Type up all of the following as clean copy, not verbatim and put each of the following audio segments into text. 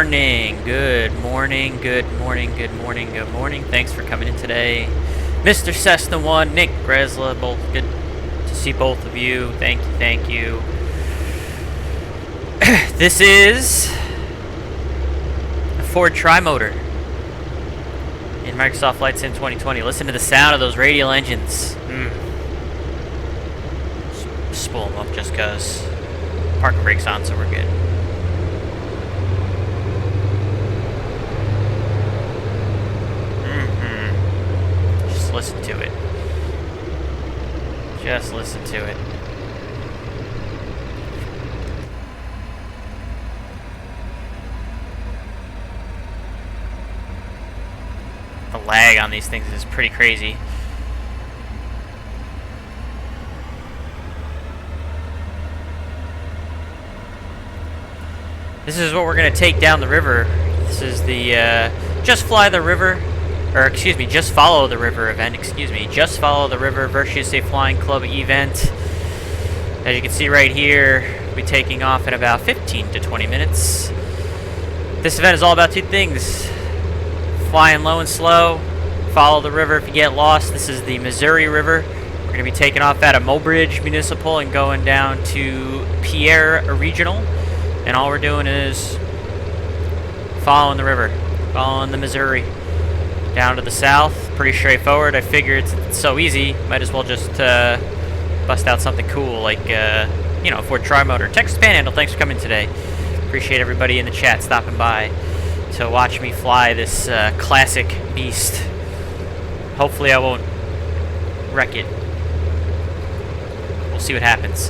morning. Good morning. Good morning. Good morning. Good morning. Thanks for coming in today. Mr. Cessna 1, Nick Bresla, both good to see both of you. Thank you. Thank you. This is a Ford Trimotor in Microsoft Flight Sim 2020. Listen to the sound of those radial engines. Spool them up just because. Parking brake's on, so we're good. Just listen to it. Just listen to it. The lag on these things is pretty crazy. This is what we're going to take down the river. This is the Just Fly the River, or excuse me, Just Follow the River event. Excuse me, Just Follow the River Virtuous Safe Flying Club event. As you can see right here, we'll be taking off in about 15 to 20 minutes. This event is all about two things: flying low and slow, follow the river if you get lost. This is the Missouri River. We're going to be taking off out of Mobridge Municipal and going down to Pierre Regional. And all we're doing is following the river, following the Missouri down to the south. Pretty straightforward. I figure it's so easy, might as well just bust out something cool like, you know, Ford Trimotor. Texas Panhandle, thanks for coming today. Appreciate everybody in the chat stopping by to watch me fly this classic beast. Hopefully I won't wreck it. We'll see what happens.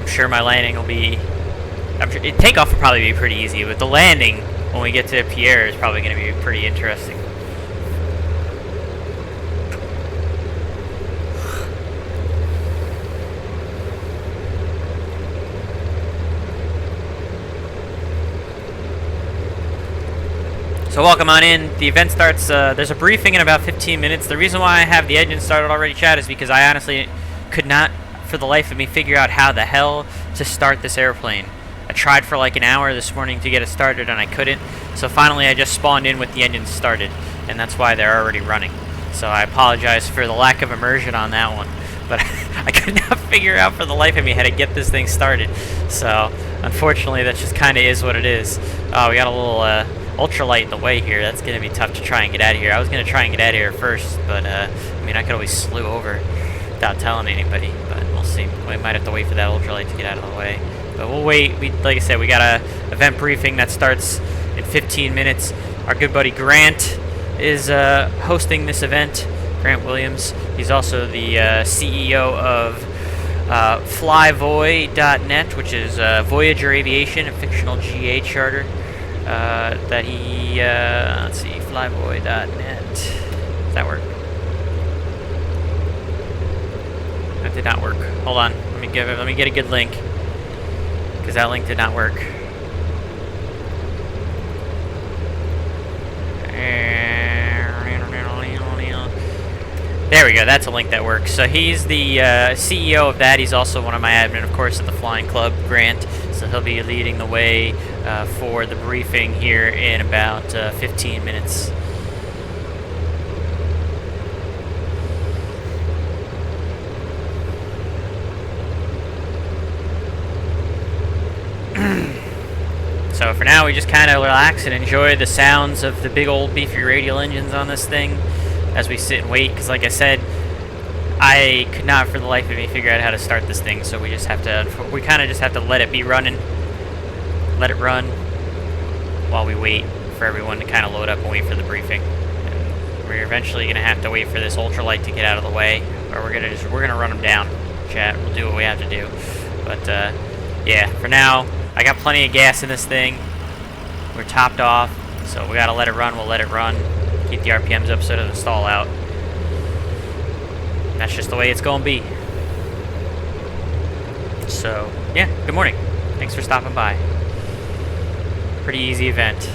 I'm sure my landing will be... takeoff will probably be pretty easy, but the landing, when we get to Pierre, is probably going to be pretty interesting. So welcome on in. The event starts, there's a briefing in about 15 minutes. The reason why I have the engine started already, chat, is because I honestly could not, for the life of me, figure out how the hell to start this airplane. I tried for like an hour this morning to get it started and I couldn't. So finally I just spawned in with the engine started, and that's why they're already running. So I apologize for the lack of immersion on that one. But I could not figure out for the life of me how to get this thing started. So unfortunately that just kind of is what it is. Oh, we got a little ultralight in the way here. That's going to be tough to try and get out of here. I was going to try and get out of here first, but I mean, I could always slew over without telling anybody, but we'll see. We might have to wait for that ultralight to get out of the way. But we'll wait. Like I said, we got a event briefing that starts in 15 minutes. Our good buddy Grant is hosting this event. Grant Williams. He's also the CEO of Flyvoy.net, which is Voyager Aviation, a fictional GA charter. That he, let's see, Flyvoy.net. Does that work? That did not work. Hold on. Let me get a good link, because that link did not work. There we go. That's a link that works. So he's the CEO of that. He's also one of my admin, of course, at the Flying Club, Grant. So he'll be leading the way for the briefing here in about 15 minutes. So for now, we just kind of relax and enjoy the sounds of the big old beefy radial engines on this thing as we sit and wait, because like I said, I could not for the life of me figure out how to start this thing, so we just have to, we kind of just have to let it be running, let it run while we wait for everyone to kind of load up and wait for the briefing. And we're eventually going to have to wait for this ultralight to get out of the way, or we're gonna run them down. Chat, we'll do what we have to do. But yeah, for now, I got plenty of gas in this thing. We're topped off, so we gotta let it run. We'll let it run. Keep the RPMs up so it doesn't stall out. And that's just the way it's gonna be. So, yeah, good morning. Thanks for stopping by. Pretty easy event.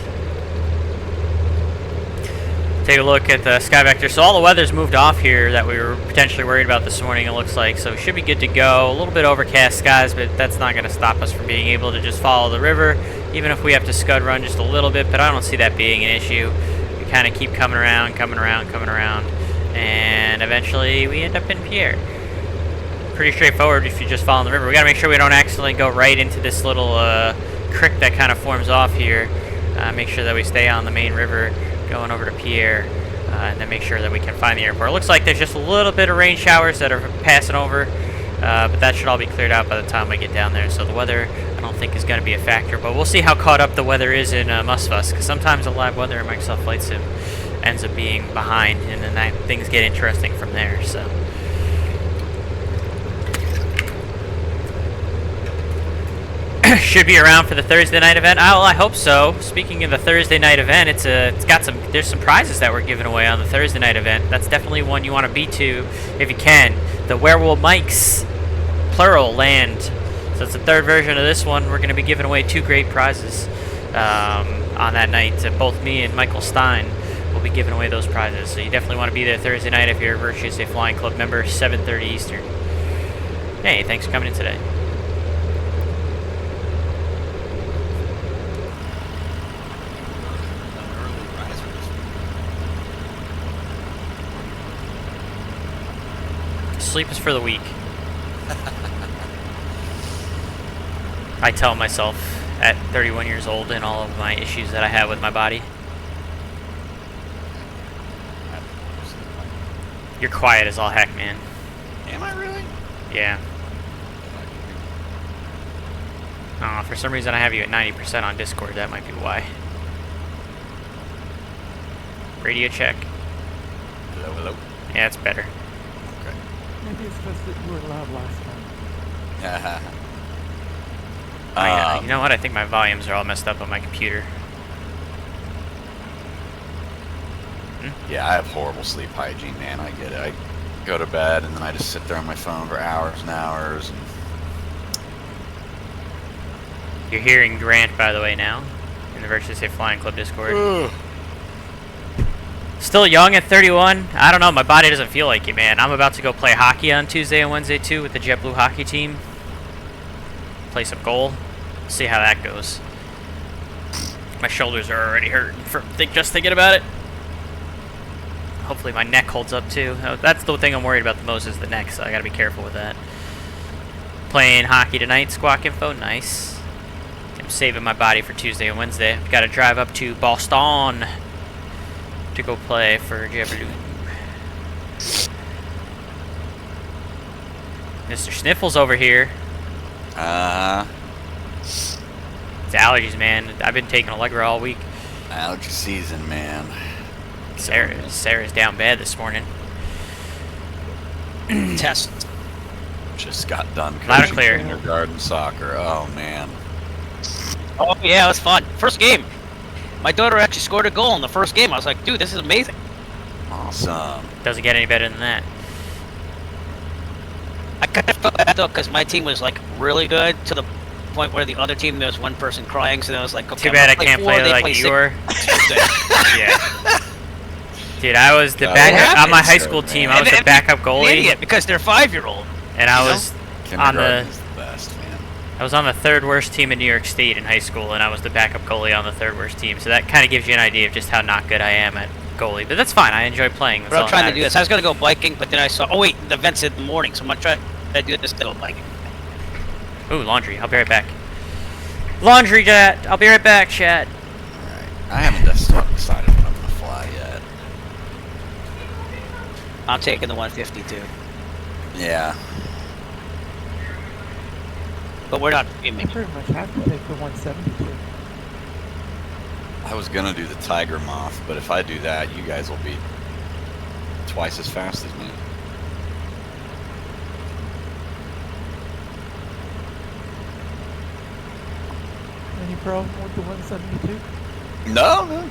Take a look at the sky vector. So all the weather's moved off here that we were potentially worried about this morning, it looks like. So we should be good to go. A little bit overcast skies, but that's not going to stop us from being able to just follow the river, even if we have to scud run just a little bit, but I don't see that being an issue. We kind of keep coming around, and eventually we end up in Pierre. Pretty straightforward if you just follow the river. We got to make sure we don't accidentally go right into this little creek that kind of forms off here. Make sure that we stay on the main river going over to Pierre, and then make sure that we can find the airport. It looks like there's just a little bit of rain showers that are passing over, but that should all be cleared out by the time we get down there. So the weather, I don't think, is going to be a factor, but we'll see how caught up the weather is in MSFS, because sometimes the live weather in Microsoft Flight Sim ends up being behind, and then things get interesting from there. So. Should be around for the Thursday night event. Oh, well, I hope so. Speaking of the Thursday night event, there's some prizes that we're giving away on the Thursday night event. That's definitely one you want to be to if you can. The Werewolf Mikes plural land. So it's the third version of this one. We're going to be giving away 2 great prizes on that night. Both me and Michael Stein will be giving away those prizes. So you definitely want to be there Thursday night if you're a Virtuous A Flying Club member, 7:30 Eastern. Hey, thanks for coming in today. Sleep is for the weak. I tell myself at 31 years old and all of my issues that I have with my body. You're quiet as all heck, man. Am I really? Yeah. For some reason I have you at 90% on Discord. That might be why. Radio check. Hello, hello. Yeah, it's better. Maybe it's just that you were loud last time. You know what? I think my volumes are all messed up on my computer. Yeah, I have horrible sleep hygiene, man. I get it. I go to bed and then I just sit there on my phone for hours and hours. And You're hearing Grant, by the way, now in the Virtuous A Flying Club Discord. Still young at 31. I don't know. My body doesn't feel like it, man. I'm about to go play hockey on Tuesday and Wednesday, too, with the JetBlue hockey team. Play some goal. See how that goes. My shoulders are already hurting from just thinking about it. Hopefully my neck holds up, too. That's the thing I'm worried about the most is the neck, so I gotta be careful with that. Playing hockey tonight. Squawk info. Nice. I'm saving my body for Tuesday and Wednesday. I've got to drive up to Boston to go play for JetBlue. Mr. Sniffles over here. It's allergies, man. I've been taking Allegra all week. Allergy season, man. Sarah's down bad this morning. Test. Just got done Loud and coaching clear. kindergarten soccer. Oh, man. Oh yeah, it was fun. First game. My daughter actually scored a goal in the first game. I was like, dude, this is amazing. Awesome. Doesn't get any better than that. I kind of felt bad though, because my team was like really good to the point where the other team there was one person crying, so I was like, okay, Too bad I I'm gonna can't four, play they like you were. six. Yeah. Dude, I was the God, backup on my happens, high school man. team. I was the And backup an goalie, idiot, because they're 5-year-old. and I was on Kindergarten the is the best, man. third worst team in New York State in high school, and I was the backup goalie on the third worst team. So that kind of gives you an idea of just how not good I am at goalie. But that's fine. I enjoy playing. That's But I'm all trying that to do matters. this. I was gonna go biking, but then I saw. Oh wait, the event's in the morning, so I'm gonna try to do this to go biking. Ooh, laundry. I'll be right back. Laundry, chat. I'll be right back, chat. Alright. I haven't decided if I'm going to fly yet. I'm taking the 152, Yeah. but we're not. You pretty much have to take the 172. I was going to do the Tiger Moth, but if I do that, you guys will be twice as fast as me. Any problem with the 172? No.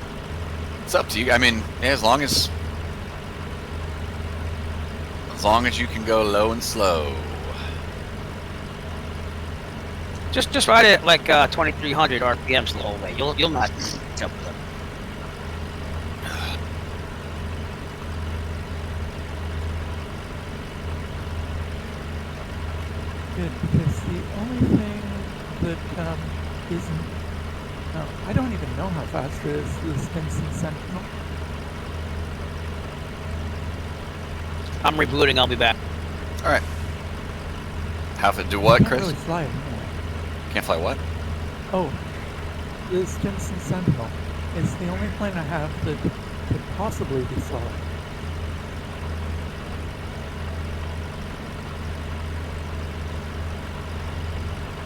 It's up to you. I mean, as long as you can go low and slow. Just ride it like 2,300 RPMs the whole way. You'll not jump with it. good, because the only thing that isn't... No, I don't even know how fast it is, the Stinson Sentinel. I'm rebooting. I'll be back. All right. Do what, I can't Chris? really fly it anyway. Can't fly what? Oh, the Stinson Sentinel is the only plane I have that could possibly be solid.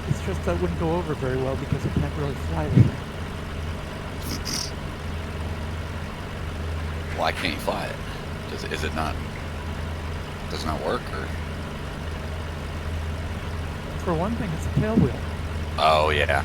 It's just I wouldn't go over very well because I can't really fly the thing. Why can't you fly it? Is it not? Does it not work, or? For one thing, it's a tailwheel. Oh yeah.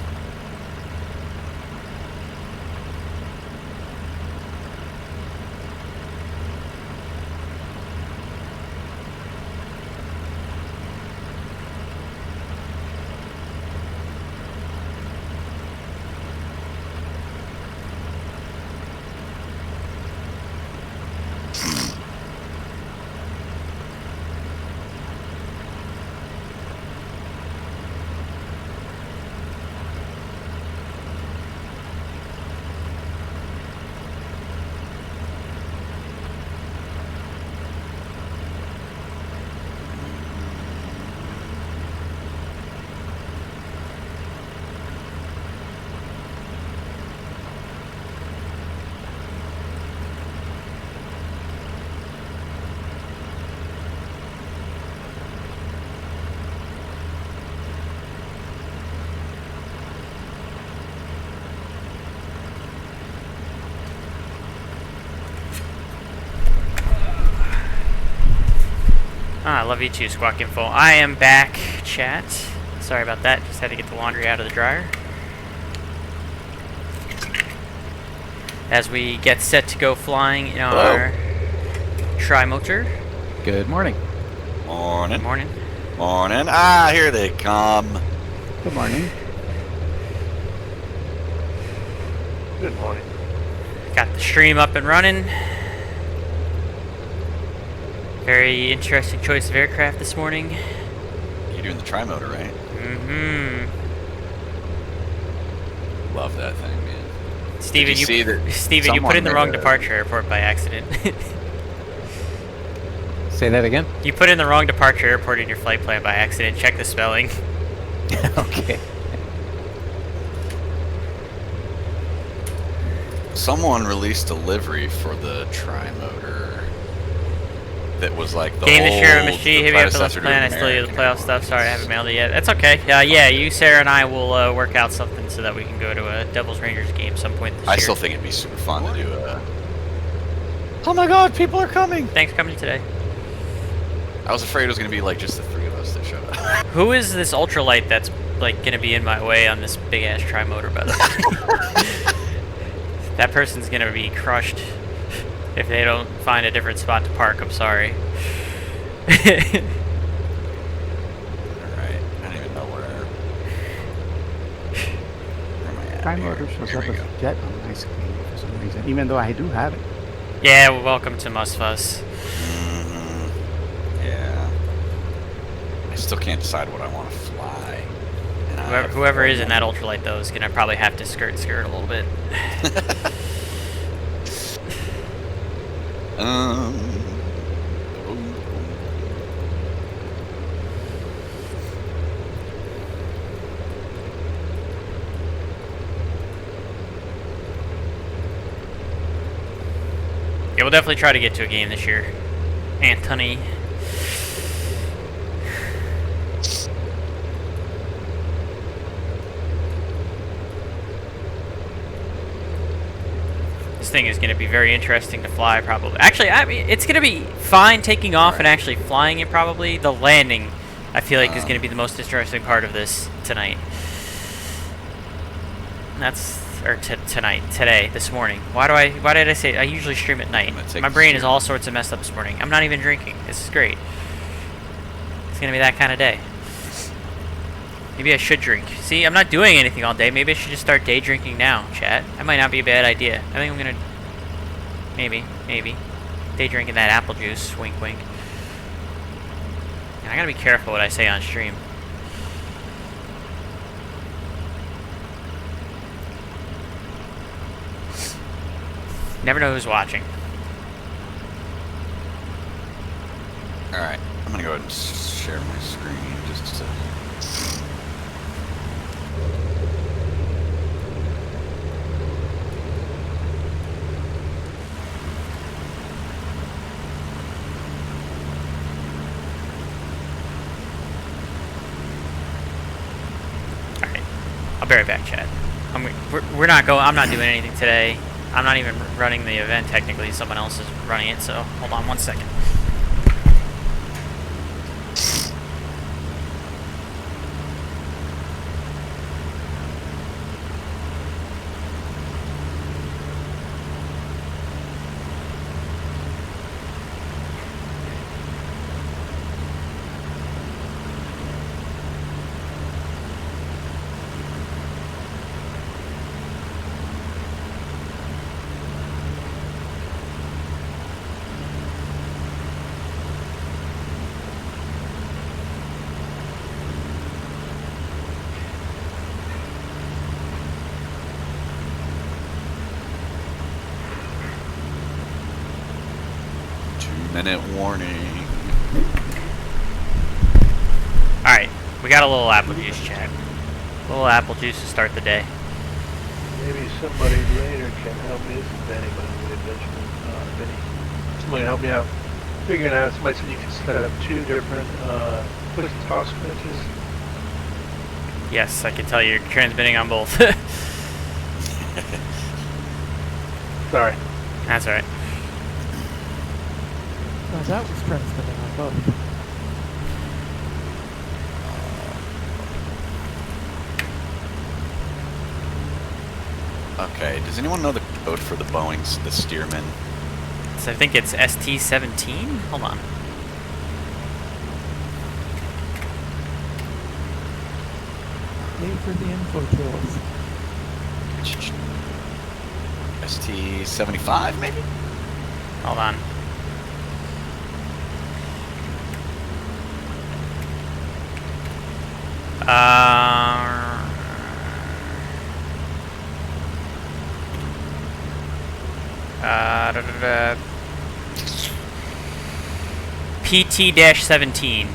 I love you too, Squawk Info. I am back, chat. Sorry about that. Just had to get the laundry out of the dryer. As we get set to go flying in our Trimotor. Good morning. Morning. Morning. Morning. Ah, here they come. Good morning. Good morning. Got the stream up and running. Very interesting choice of aircraft this morning. You're doing the Trimotor, right? Mm-hmm. Love that thing, man. Steven, Did you see that Steven, you put in the someone wrong made a- departure airport by accident. Say that again? You put in the wrong departure airport in your flight plan by accident. Check the spelling. Okay. Someone released a livery for the Trimotor that was like the Game this year, old, Miss G. the Hit me up for Let's predecessor to Plan. I still do the American playoff stuff. Airlines. Sorry, I haven't mailed it yet. That's okay. Yeah, you, Sarah, and I will work out something so that we can go to a Devils Rangers game some point this I year. still think it'd be super fun to do a... Oh my god, people are coming! Thanks for coming today. I was afraid it was going to be like just the three of us that showed up. Who is this ultralight that's like gonna be in my way on this big ass Trimotor, by the way? That person's gonna be crushed if they don't find a different spot to park. I'm sorry. Alright, I don't even know where am I at Trimotor here? shows Here up we as go. a jet on my screen for some reason, even though I do have it. Yeah, well, welcome to MSFS. Yeah. I still can't decide what I want to fly. And I have Whoever is in one- that ultralight though is gonna probably have to skirt a little bit. Yeah, we'll definitely try to get to a game this year. Anthony. This thing is going to be very interesting to fly, probably. Actually, I mean, it's going to be fine taking off and actually flying it, probably. The landing, I feel like, is going to be the most interesting part of this tonight. Today, this morning. Why did I say, I usually stream at night. I'm gonna take My the brain is steering. all sorts of messed up this morning. I'm not even drinking. This is great. It's going to be that kind of day. Maybe I should drink. See, I'm not doing anything all day. Maybe I should just start day drinking now, chat. That might not be a bad idea. I think I'm gonna... Maybe. Day drinking that apple juice. Wink, wink. And I gotta be careful what I say on stream. Never know who's watching. Alright, I'm gonna go ahead and share my screen just to... Alright. I'll be right back, Chad. We're not going. I'm not doing anything today. I'm not even running the event technically. Someone else is running it, so hold on 1 second. Minute warning. Alright, we got a little apple juice, Chad. A little apple juice to start the day. Maybe somebody later can help me. This is Benny, by the way, Benny. Somebody help me out. Figuring out, somebody said you can set up 2 different push to talk switches. Yes, I can tell you're transmitting on both. Sorry. That's alright. No, that was transmitting on both. Okay, does anyone know the code for the Boeing's, the Stearman? So I think it's ST17? Hold on. Yay for the info tools. ST75 maybe? Hold on. PT-17.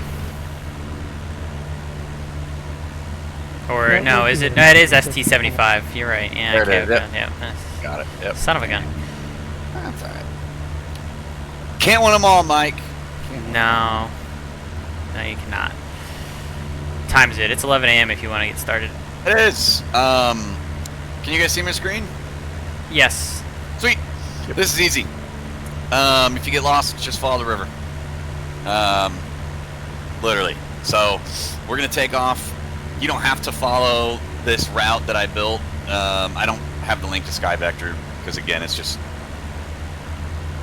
Or Yeah, no, is it? No, it is ST75. You're right. Yeah. There it Okay, is, okay, yep. yeah. Got it, yep. Son of a gun. That's alright. Can't win them all, Mike. No. No, you cannot. Time is it? It's 11 a.m. if you want to get started. It is. Can you guys see my screen? Yes. Sweet. This is easy. If you get lost, just follow the river. Literally. So we're gonna take off. You don't have to follow this route that I built. I don't have the link to SkyVector because again, it's just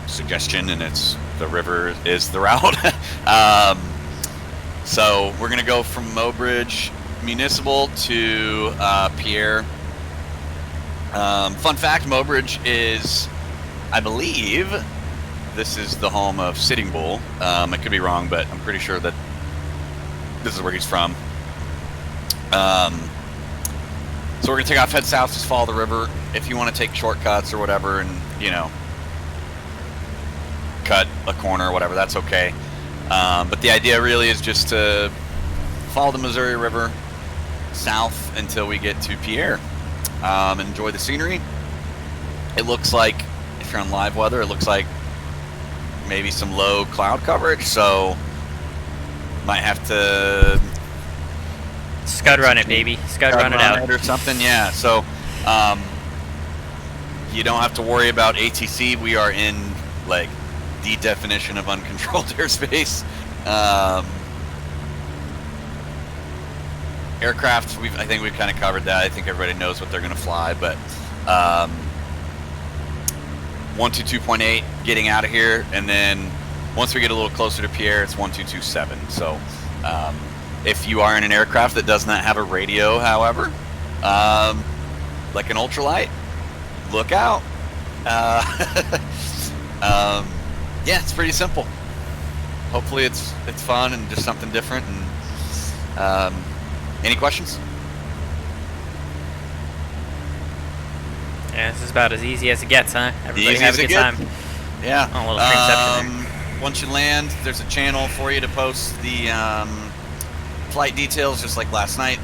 suggestion, and it's the river is the route. So we're gonna go from Mobridge Municipal to Pierre. Fun fact: Mobridge is, I believe, this is the home of Sitting Bull. I could be wrong, but I'm pretty sure that this is where he's from. So we're gonna take off, head south, just follow the river. If you want to take shortcuts or whatever, and you know, cut a corner or whatever, that's okay. But the idea really is just to follow the Missouri River south until we get to Pierre. Enjoy the scenery. It looks like, if you're on live weather, it looks like maybe some low cloud coverage, so might have to Scud run it, baby. Scud run it out. or something. Yeah, so you don't have to worry about ATC. We are in like the definition of uncontrolled airspace. Aircraft, I think we've kind of covered that. I think everybody knows what they're going to fly, but 122.8 getting out of here, and then once we get a little closer to Pierre, it's 1227. So if you are in an aircraft that does not have a radio, however, like an ultralight, look out. Yeah, it's pretty simple. Hopefully it's fun and just something different. And any questions? Yeah, this is about as easy as it gets, huh? Everybody Easy have as a it good gets. time. Yeah. Oh, a little streamception there. Once you land, there's a channel for you to post the flight details, just like last night.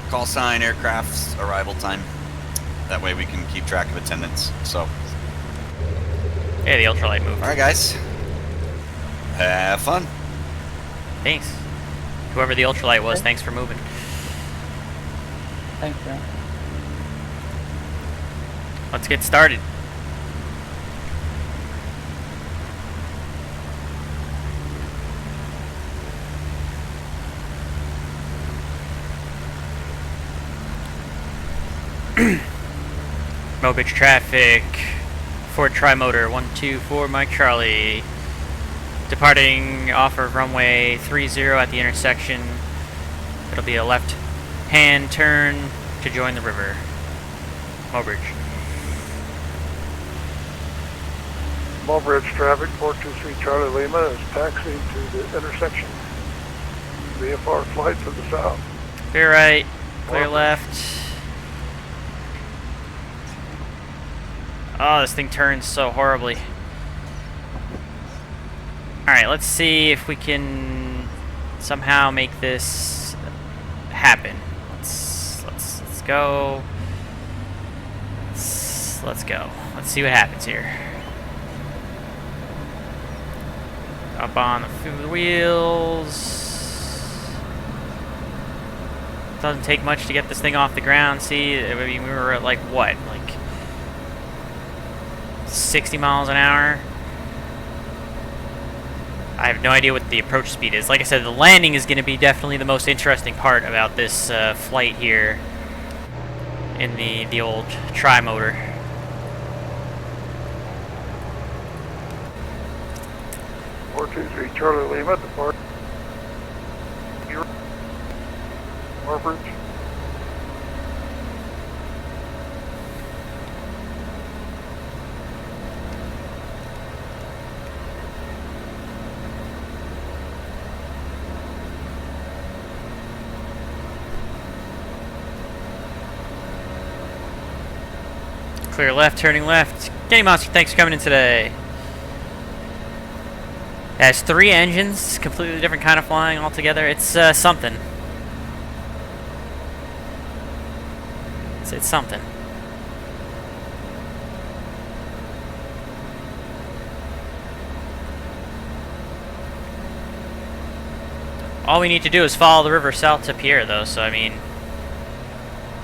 Call sign, aircraft's arrival time. That way we can keep track of attendance. So, Yeah, the ultralight moved. all right, guys. Have fun. Thanks. Whoever the ultralight was, thanks for moving. Thanks, John. Let's get started. Mobridge traffic. Ford Trimotor 124 Mike Charlie. Departing off of runway 30 at the intersection. It'll be a left-hand turn to join the river. Mobridge. Mobridge traffic, 423 Charlie Lima is taxiing to the intersection. VFR flight to the south. Clear right, clear left. Oh, this thing turns so horribly. Alright, let's see if we can somehow make this happen. Let's go. Let's go. Let's see what happens here. Up on the wheels. Doesn't take much to get this thing off the ground. See, I mean, we were at like what? Like 60 miles an hour? I have no idea what the approach speed is. Like I said, the landing is going to be definitely the most interesting part about this flight here in the old Trimotor. .423 Charlie Lima, depart. Mobridge. Clear left, turning left. Kenny Monster, thanks for coming in today. It has 3 engines, completely different kind of flying altogether. It's something. It's something. All we need to do is follow the river south to Pierre, though, so I mean,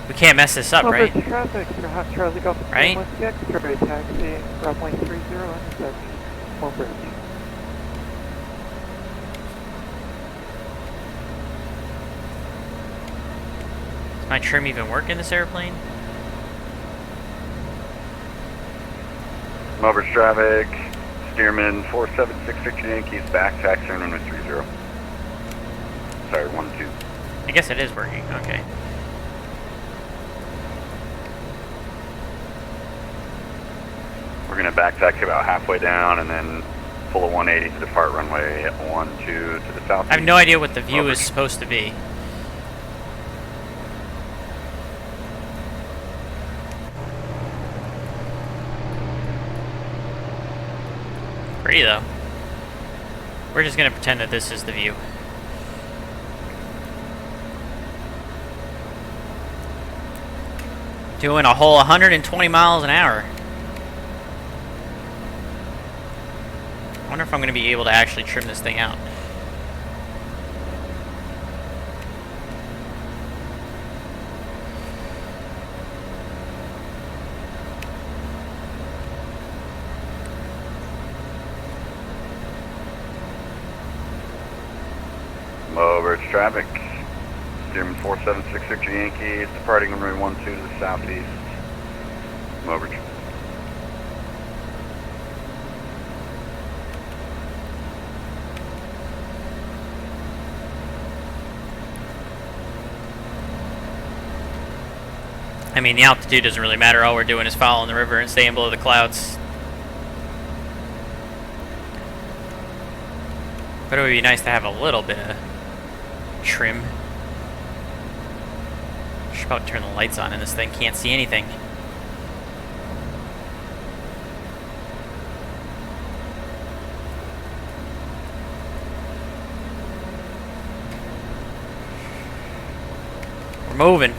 we can't mess this up, right? Traffic, Charlie Golf Right? X-ray taxi, runway 30 intersection, Mobridge. Does my trim even work in this airplane? Mobridge traffic, Stearman 4766 Yankees, back taxi runway 30. Sorry, 12. I guess it is working, okay. We're going to back taxi about halfway down and then pull a 180 to depart runway 12 to the south. I have no idea what the view is supposed to be. Pretty though. We're just gonna pretend that this is the view. Doing a whole 120 miles an hour. I wonder if I'm gonna be able to actually trim this thing out. Mobridge traffic, Stearman 4766 Yankees, departing runway 12 to the southeast. Mobridge. I mean, the altitude doesn't really matter. All we're doing is following the river and staying below the clouds. But it would be nice to have a little bit of trim. Should probably turn the lights on in this thing. Can't see anything. moving.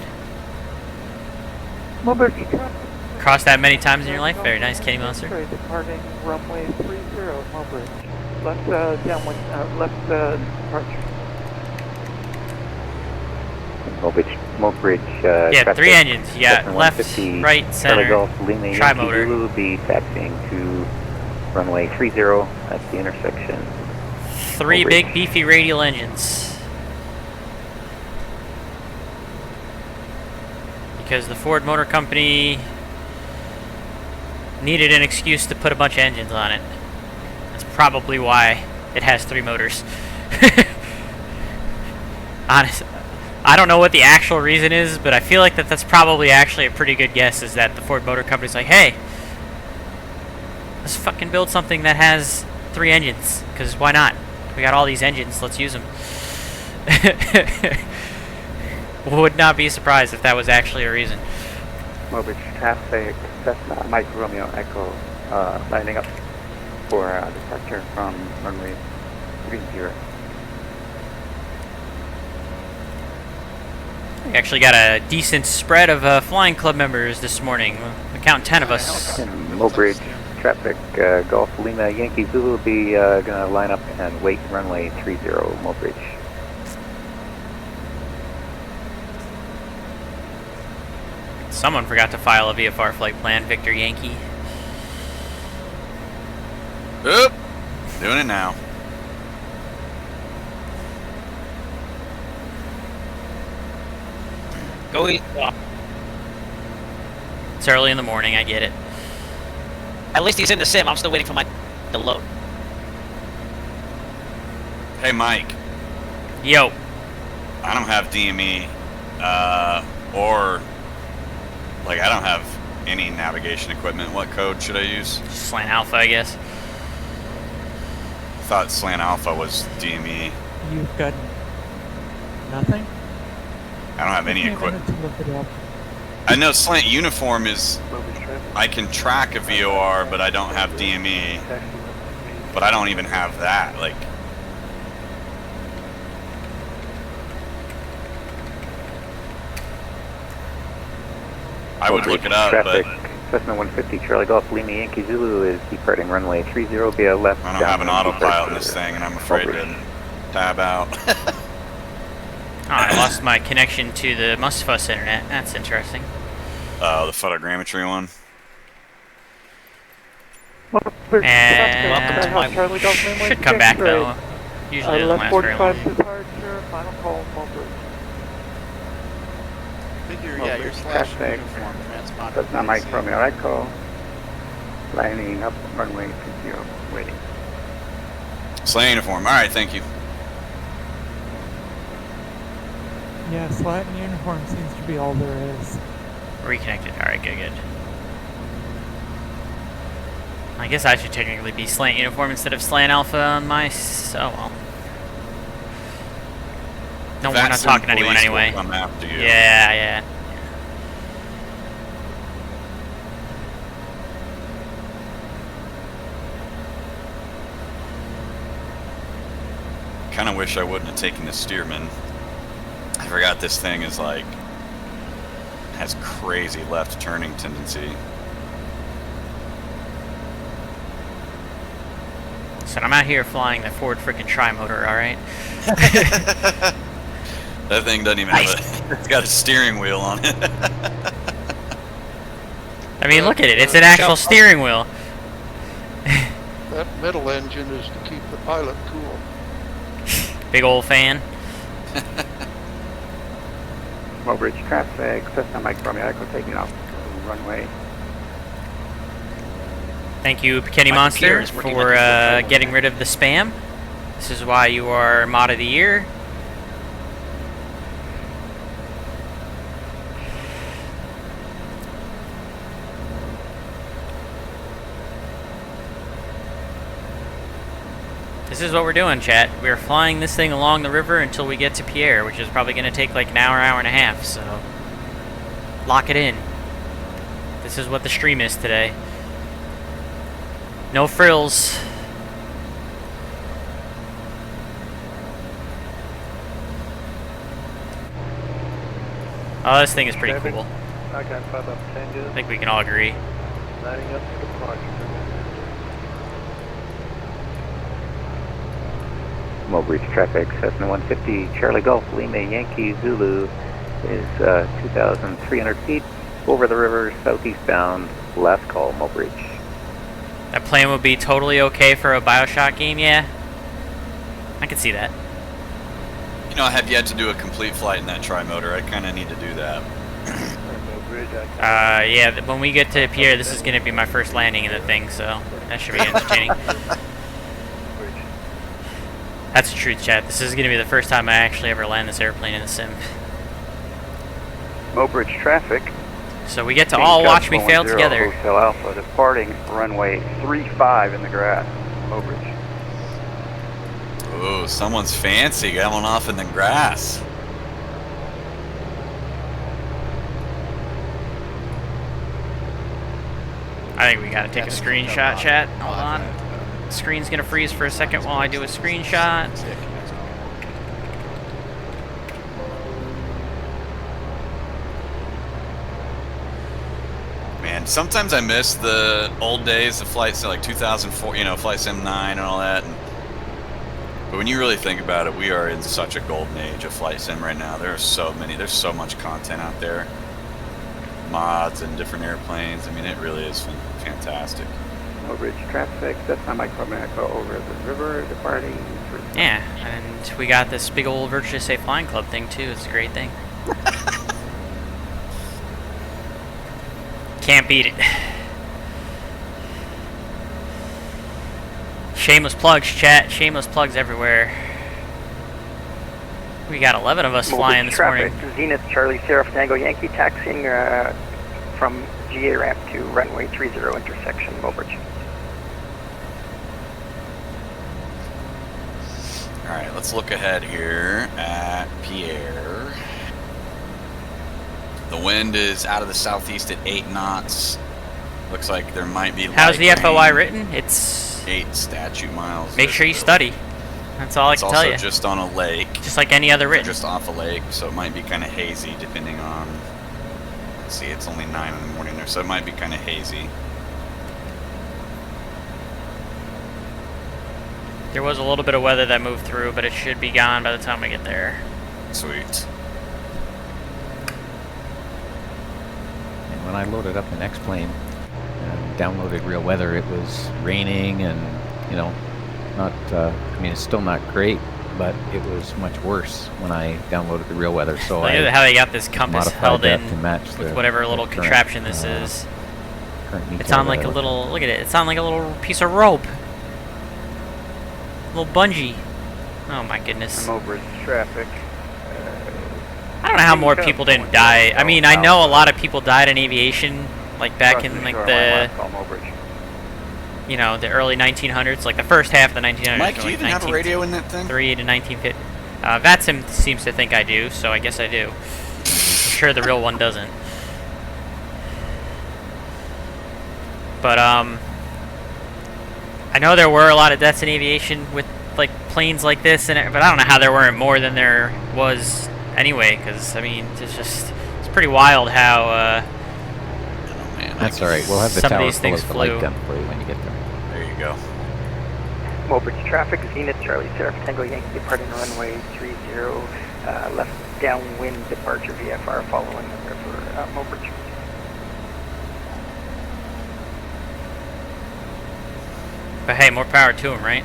Mobile traffic. Crossed that many times in your life? Very nice, Kenny Monster. Departing runway 30, Mobile. Left downwind, left departure. Mobridge, Yeah, traffic. 3 engines. You got Cessna left, 150, right, Charlie center, Golf, Lima Yankee Trimotor. Zulu will be taxiing to runway 30 at the intersection. 3 Mobridge. big beefy radial engines. Because the Ford Motor Company needed an excuse to put a bunch of engines on it. That's probably why it has 3 motors. Honest, I don't know what the actual reason is, but I feel like that's probably actually a pretty good guess, is that the Ford Motor Company's like, hey, let's fucking build something that has 3 engines, because why not? We got all these engines, let's use them. Would not be surprised if that was actually a reason. Mobridge traffic, Cessna Mike Romeo Echo, lining up for departure from runway 30. We actually got a decent spread of flying club members this morning. We count 10 of us. Mobridge traffic, Golf Lima Yankee Zulu will be going to line up and wait runway 30, Mobridge. Someone forgot to file a VFR flight plan, Victor Yankee. Oop! Doing it now. Go eat. It's early in the morning, I get it. At least he's in the sim. I'm still waiting for my to load. Hey, Mike. Yo. I don't have DME, or, like, I don't have any navigation equipment. What code should I use? Slant Alpha, I guess. I thought Slant Alpha was DME. You've got nothing? I don't have any Give me a equipment. minute to look it up. I know Slant Uniform is, Mobridge traffic. I can track a VOR, but I don't have DME. Taxi But I don't even have that, like... I would look it up, Traffic, but Cessna 150, Charlie Golf, Lima Yankee Zulu is departing runway 30 via left. I don't have an downwind autopilot in departure. this thing, and I'm afraid to tab out. Oh, I lost my connection to the MSFS internet. That's interesting. The photogrammetry one. And Charlie Golf Lima should come back though. Usually doesn't left last very 45 long. departure, final call, Mobridge. Figure, Well, yeah, your there's slash traffic. uniform transponder. Cessna Mike Romeo Echo, lining up runway 30, waiting. Slant Uniform. All right, thank you. Yeah, slat and uniform seems to be all there is. Reconnected. Alright, good. I guess I should technically be Slant Uniform instead of Slant Alpha on my... Oh, well. No, we're not VATSIM talking to anyone police will anyway. come after you. Yeah. Kind of wish I wouldn't have taken the Stearman. I forgot this thing is like... has crazy left turning tendency. So I'm out here flying the Ford frickin' Trimotor, alright? That thing doesn't even have a... It's got a steering wheel on it. I mean, look at it. It's an actual steering wheel. That middle engine is to keep the pilot cool. Big old fan. Mobridge traffic, Cessna Mike Romeo Echo taking off runway. Thank you, Kenny My Monster, computer is working for like a getting rid of the spam. This is why you are Mod of the Year. This is what we're doing, chat. We're flying this thing along the river until we get to Pierre, which is probably going to take like an hour and a half, so lock it in. This is what the stream is today. No frills. Oh, this thing is pretty Traffic. cool. I got 5 up Tango. I think we can all agree. Lining up for departure. Mobridge traffic, Cessna 150, Charlie Golf, Lima Yankee Zulu is 2,300 feet over the river, southeastbound, last call, Mobridge. That plane would be totally okay for a Bioshock game, yeah. I can see that. You know, I have yet to do a complete flight in that Trimotor. I kind of need to do that. Yeah, when we get to Pierre, this is going to be my first landing in the thing, so that should be entertaining. That's the truth, chat. This is going to be the first time I actually ever land this airplane in the sim. Mobridge traffic. So we get to all watch me fail 10 together. Hotel Alpha departing runway 35 in the grass, Mobridge. Oh, someone's fancy going off in the grass. I think we got to take a screenshot, chat. Hold on. The screen's going to freeze for a second while I do a screenshot. Man, sometimes I miss the old days of flight sim, like 2004, you know, Flight Sim 9 and all that. But when you really think about it, we are in such a golden age of flight sim right now. There are so many, there's so much content out there. Mods and different airplanes. I mean, it really is fantastic. Mobridge traffic, that's not Mike Romero over the river, departing. Yeah, and we got this big old Virtually Safe Flying Club thing too. It's a great thing. Can't beat it. Shameless plugs, chat. Shameless plugs everywhere. We got 11 of us flying this morning. Zenith Charlie Sierra Tango Yankee taxiing from GA ramp to runway 30 intersection, Mobridge. Alright, let's look ahead here at Pierre. The wind is out of the southeast at 8 knots. Looks like there might be How's the light FOI rain. written? It's 8 statute miles. Make sure you study. That's all I can tell you. It's also just on a lake. Just like any other written. Just off a lake, so it might be kind of hazy depending on... Let's see, it's only 9 in the morning there, so it might be kind of hazy. There was a little bit of weather that moved through, but it should be gone by the time I get there. Sweet. And when I loaded up the next plane and downloaded real weather, it was raining and, you know, not, I mean, it's still not great, but it was much worse when I downloaded the real weather. So Look at how they got this compass modified held that in to match with the whatever little current, contraption this is. current It's on like a little, look at it, it's on like a little piece of rope. Little bungee. Oh my goodness. Mobridge traffic. I don't know how more people didn't die. I mean, I know a lot of people died in aviation, like back in like the, you know, the early 1900s, like the first half of the 1900s. Mike, do like you even have a radio in that thing? 1903 to 1950. VATSIM seems to think I do, so I guess I do. I'm sure the real one doesn't. But I know there were a lot of deaths in aviation with like planes like this, and but I don't know how there weren't more than there was anyway. Because I mean, it's pretty wild how. Oh man, That's all right. We'll have the some of tower these full things of the flew. light gun for you when you get there. There you go. Mobridge traffic, Zenith Charlie Sierra Tango Yankee departing runway 30, left downwind departure VFR following the river, Mobridge. But hey, more power to him, right?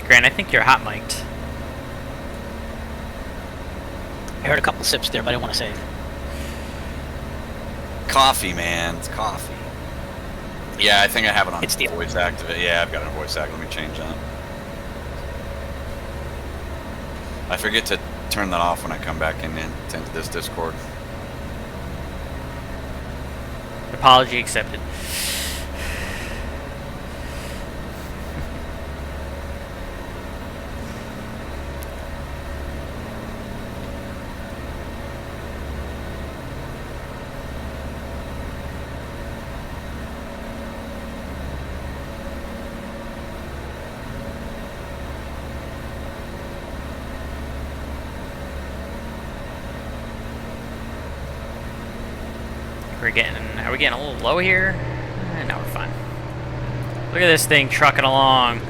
Grant, I think you're hot mic'd. I heard a couple sips there, but I didn't want to say. Coffee, man. It's coffee. Yeah, I think I have it on It's the- voice activate. Yeah, I've got it on voice act. Let me change that. I forget to turn that off when I come back into this Discord. Apology accepted. Are we getting a little low here? No, we're fine. Look at this thing trucking along.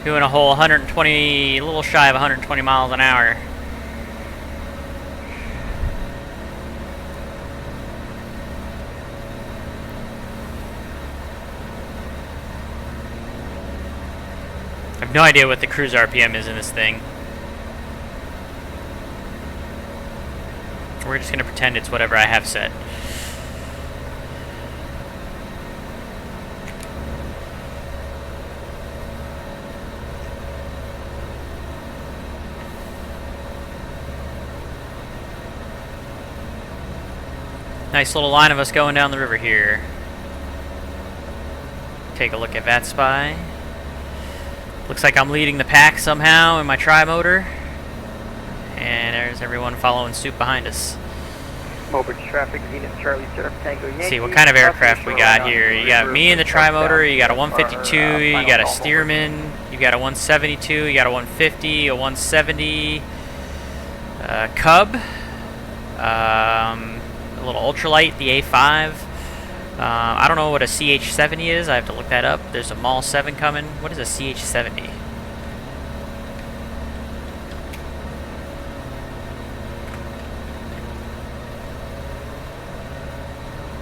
Doing a whole 120, a little shy of 120 miles an hour. I have no idea what the cruise RPM is in this thing. We're just going to pretend it's whatever I have set. Nice little line of us going down the river here. Take a look at VATSPI. Looks like I'm leading the pack somehow in my Trimotor. And there's everyone following suit behind us. Mobile traffic, Zenith Charlie, Surf Tango Yankee. See what kind of aircraft we got here. You got me in the Trimotor, you got a 152, you got a Stearman, you got a 172, you got a 150, a 170, Cub, a little ultralight, the A5. I don't know what a CH70 is. I have to look that up. There's a Mall 7 coming. What is a CH70?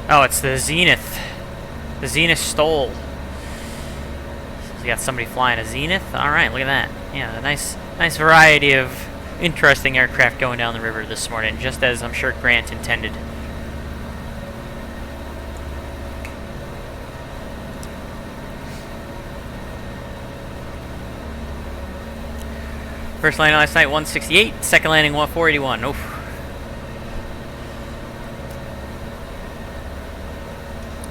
Oh, it's the Zenith. The Zenith Stole. So you got somebody flying a Zenith? Alright, look at that. Yeah, a nice variety of interesting aircraft going down the river this morning, just as I'm sure Grant intended. First landing last night, 168. Second landing, 481. Oof.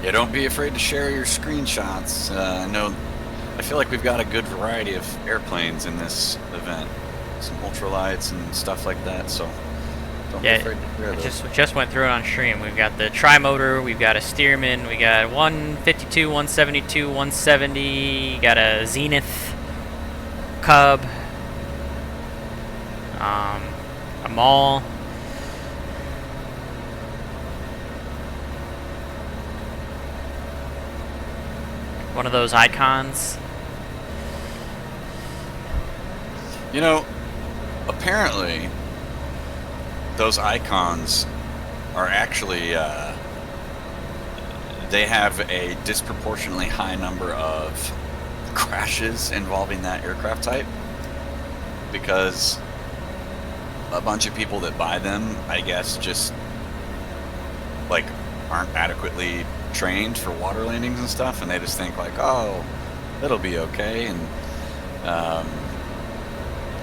Yeah, don't be afraid to share your screenshots. I feel like we've got a good variety of airplanes in this event. Some ultralights and stuff like that, so don't be afraid to share those. Just went through it on stream. We've got the Trimotor, we've got a Stearman, we got 152, 172, 170, got a Zenith, Cub, a Mall. One of those icons. You know, apparently those icons are actually they have a disproportionately high number of crashes involving that aircraft type, because a bunch of people that buy them, I guess, just like aren't adequately trained for water landings and stuff, and they just think like, oh, it'll be okay, and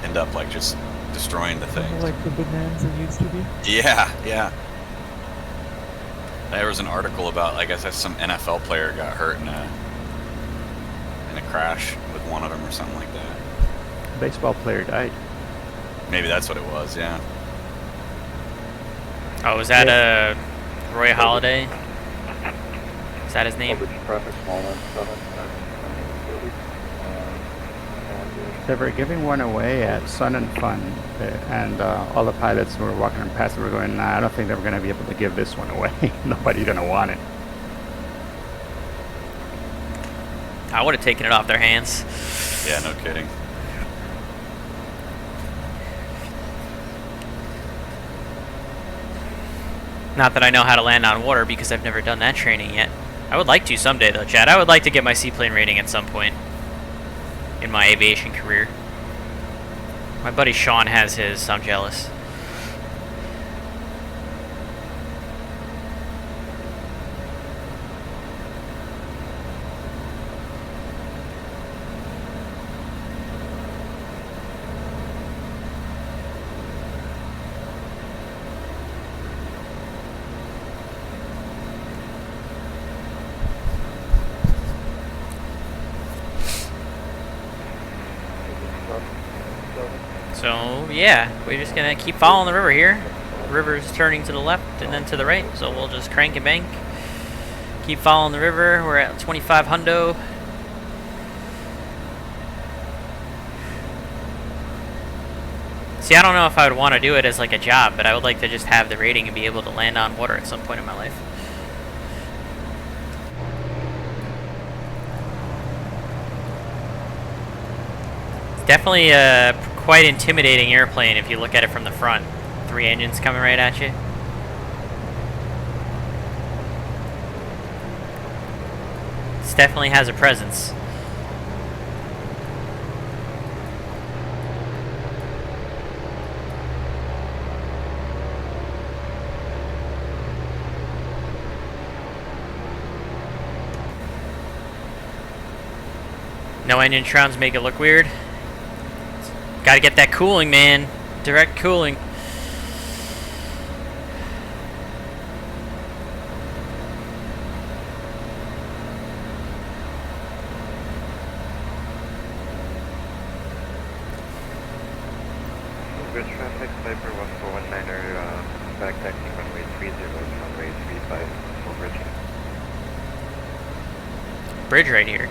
end up like just destroying the thing. Like the Bonanza used to be? Yeah. There was an article about, I guess, some NFL player got hurt in a crash with one of them or something like that. Baseball player died. Maybe that's what it was, yeah. Oh, was that Roy Halladay? Is that his name? They were giving one away at Sun and Fun, and all the pilots were walking past and were going, nah, I don't think they were going to be able to give this one away. Nobody's going to want it. I would have taken it off their hands. Yeah, no kidding. Not that I know how to land on water, because I've never done that training yet. I would like to someday, though, Chad. I would like to get my seaplane rating at some point in my aviation career. My buddy Sean has his, so I'm jealous. So, yeah, we're just going to keep following the river here. The river's turning to the left and then to the right, so we'll just crank and bank. Keep following the river. We're at 25 hundo. See, I don't know if I would want to do it as like a job, but I would like to just have the rating and be able to land on water at some point in my life. It's definitely a quite intimidating airplane if you look at it from the front. 3 engines coming right at you. This definitely has a presence. No engine shrouds make it look weird. Gotta get that cooling, man. Direct cooling. Good traffic, Sniper 1419er, back taxi runway 30, runway 35, full bridge. Bridge right here.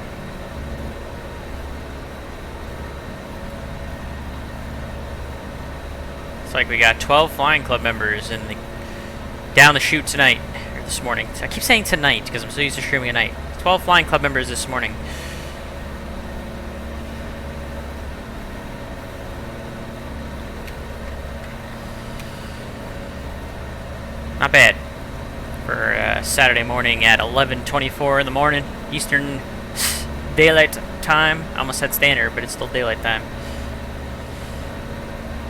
Looks like we got 12 flying club members in the down the chute tonight, or this morning. I keep saying tonight because I'm so used to streaming at night. 12 flying club members this morning. Not bad for Saturday morning at 11:24 in the morning, Eastern Daylight Time. I almost said standard, but it's still daylight time.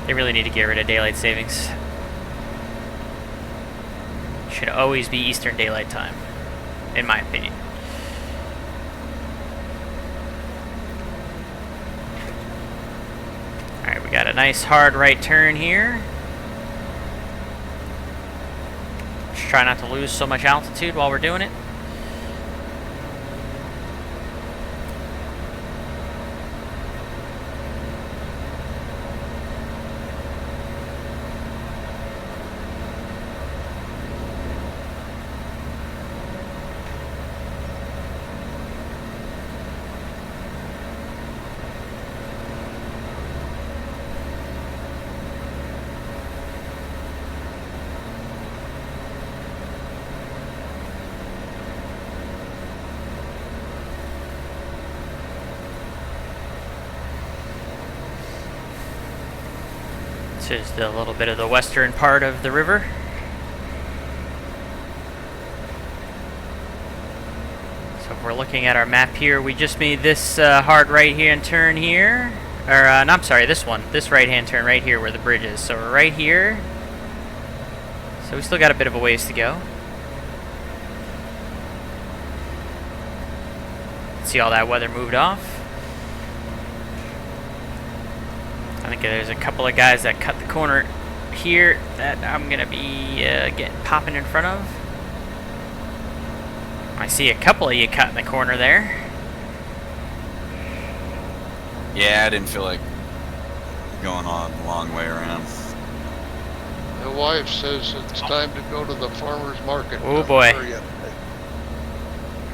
They really need to get rid of daylight savings. Should always be Eastern Daylight Time, in my opinion. Alright, we got a nice hard right turn here. Just try not to lose so much altitude while we're doing it. This is a little bit of the western part of the river. So if we're looking at our map here, we just made this hard right-hand turn here. Or, no, I'm sorry, this one. This right-hand turn right here where the bridge is. So we're right here. So we still got a bit of a ways to go. See all that weather moved off. I think there's a couple of guys that cut the corner here that I'm gonna be popping in front of. I see a couple of you cutting the corner there. Yeah, I didn't feel like going on a long way around. The wife says it's time to go to the farmer's market. Oh boy.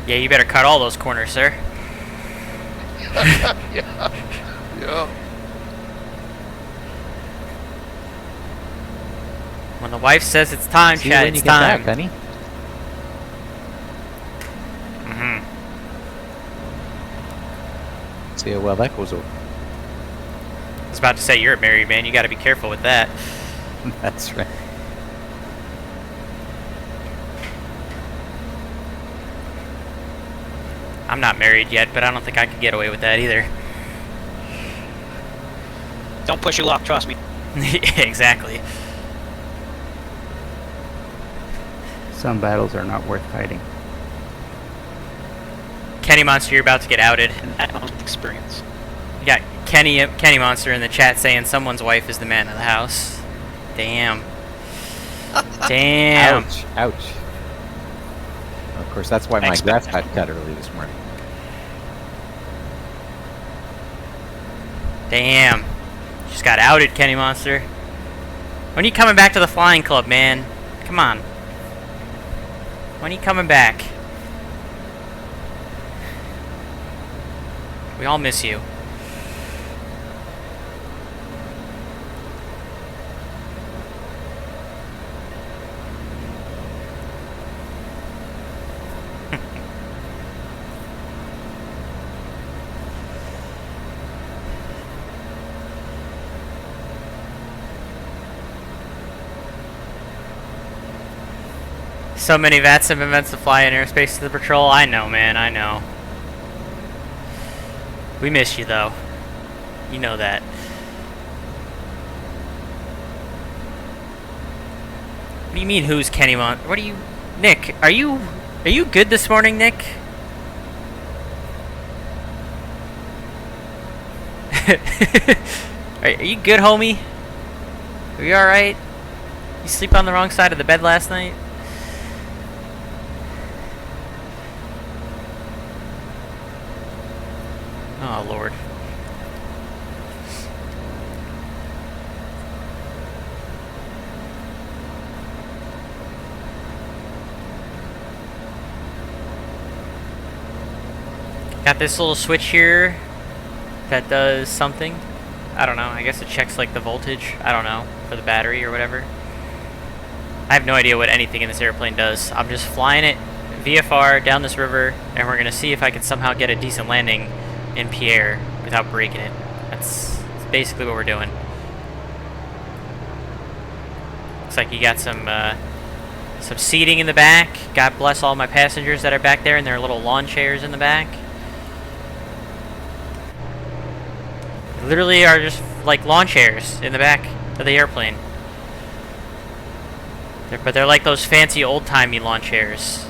Yeah, you better cut all those corners, sir. Yeah. Yeah. When the wife says it's time, See Chad, when it's you get time. back, Benny. See how well that goes over. I was about to say, you're a married man. You got to be careful with that. That's right. I'm not married yet, but I don't think I could get away with that either. Don't push your luck, trust me. Exactly. Some battles are not worth fighting. Kenny Monster, you're about to get outed. That comes with experience. You got Kenny Monster in the chat saying someone's wife is the man of the house. Damn. Damn. Ouch. Ouch. Of course, that's why my grass got cut early this morning. Damn. Just got outed, Kenny Monster. When are you coming back to the flying club, man? Come on. When are you coming back? We all miss you. So many VATSIM events to fly in airspace to the patrol. I know, man. I know. We miss you, though. You know that. What do you mean, who's Kenny Mon? What are you... Nick, are you good this morning, Nick? Are you good, homie? Are you alright? You sleep on the wrong side of the bed last night? Oh, Lord. Got this little switch here that does something. I don't know. I guess it checks like the voltage. I don't know. For the battery or whatever. I have no idea what anything in this airplane does. I'm just flying it VFR down this river, and we're going to see if I can somehow get a decent landing in Pierre without breaking it. That's basically what we're doing. Looks like you got some seating in the back. God bless all my passengers that are back there in their little lawn chairs in the back. Literally are just like lawn chairs in the back of the airplane. But they're like those fancy old-timey lawn chairs.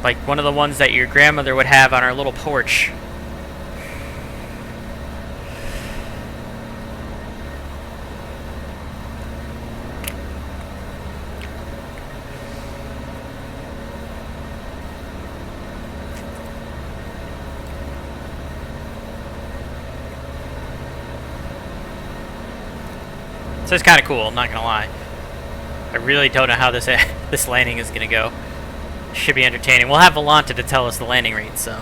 Like one of the ones that your grandmother would have on her little porch. So it's kind of cool, I'm not gonna lie. I really don't know how this this landing is gonna go. Should be entertaining. We'll have Volanta to tell us the landing rate, so.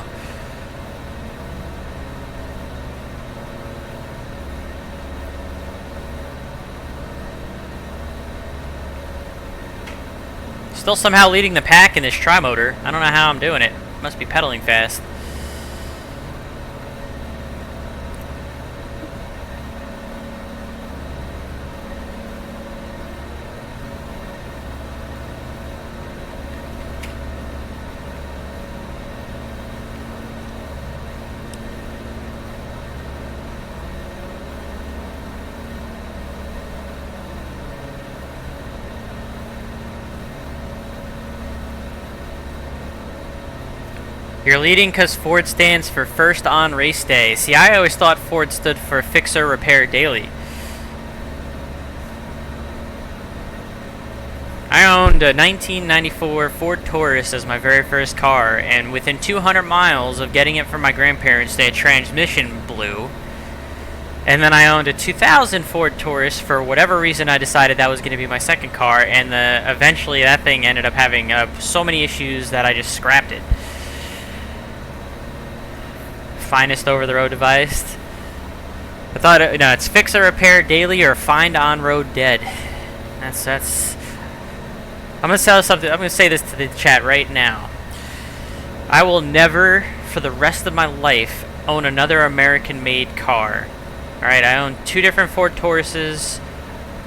Still somehow leading the pack in this Trimotor. I don't know how I'm doing it. Must be pedaling fast. You're leading because Ford stands for first on race day. See, I always thought Ford stood for fixer repair daily. I owned a 1994 Ford Taurus as my very first car, and within 200 miles of getting it from my grandparents, the transmission blew. And then I owned a 2000 Ford Taurus. For whatever reason, I decided that was going to be my second car, and eventually that thing ended up having so many issues that I just scrapped it. Finest over-the-road device. I thought, no, it's fix or repair daily or find on-road dead. That's. I'm gonna tell you something. I'm gonna say this to the chat right now. I will never, for the rest of my life, own another American-made car. All right, I own 2 different Ford Tauruses,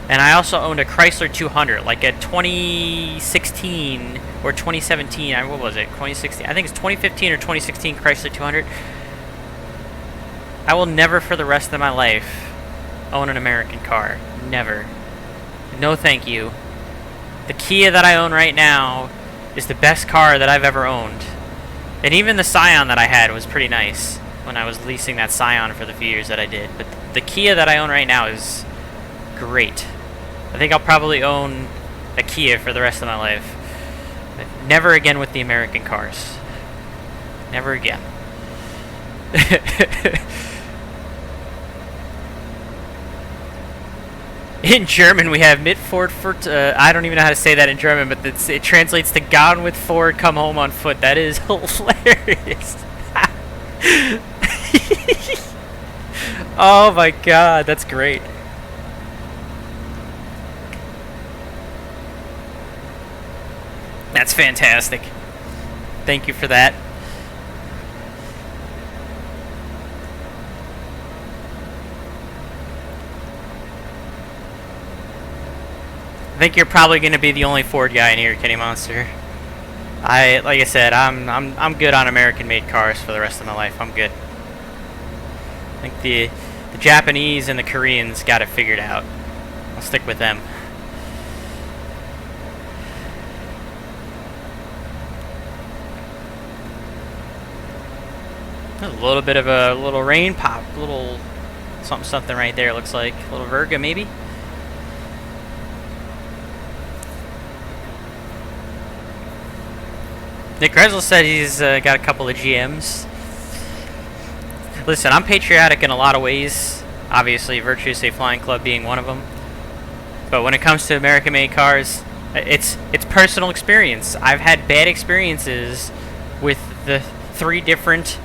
and I also owned a Chrysler 200, like a 2016 or 2017. What was it? 2016. I think it's 2015 or 2016 Chrysler 200. I will never for the rest of my life own an American car. Never. No thank you. The Kia that I own right now is the best car that I've ever owned. And even the Scion that I had was pretty nice when I was leasing that Scion for the few years that I did. But the Kia that I own right now is great. I think I'll probably own a Kia for the rest of my life. But never again with the American cars. Never again. In German, we have mit Ford I don't even know how to say that in German, but it translates to "Gone with Ford, come home on foot." That is hilarious. Oh my god, that's great. That's fantastic. Thank you for that. I think you're probably going to be the only Ford guy in here, Kenny Monster. Like I said, I'm good on American-made cars for the rest of my life. I'm good. I think the Japanese and the Koreans got it figured out. I'll stick with them. There's a little bit of a little rain pop, little something right there. Looks like a little Virga maybe. Nick Grezel said he's got a couple of GMs. Listen, I'm patriotic in a lot of ways. Obviously, Virtuous A Flying Club being one of them. But when it comes to American-made cars, it's personal experience. I've had bad experiences with the two different,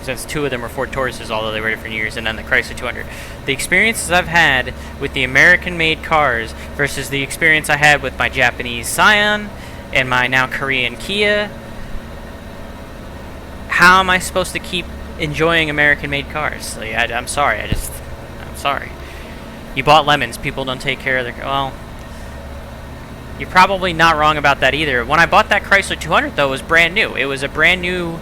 since two of them were Ford Tauruses, although they were different years, and then the Chrysler 200. The experiences I've had with the American-made cars versus the experience I had with my Japanese Scion and my now Korean Kia. How am I supposed to keep enjoying American-made cars? Like, I'm sorry. I'm sorry. You bought lemons. People don't take care of their... Well, you're probably not wrong about that either. When I bought that Chrysler 200, though, it was brand new. It was a brand new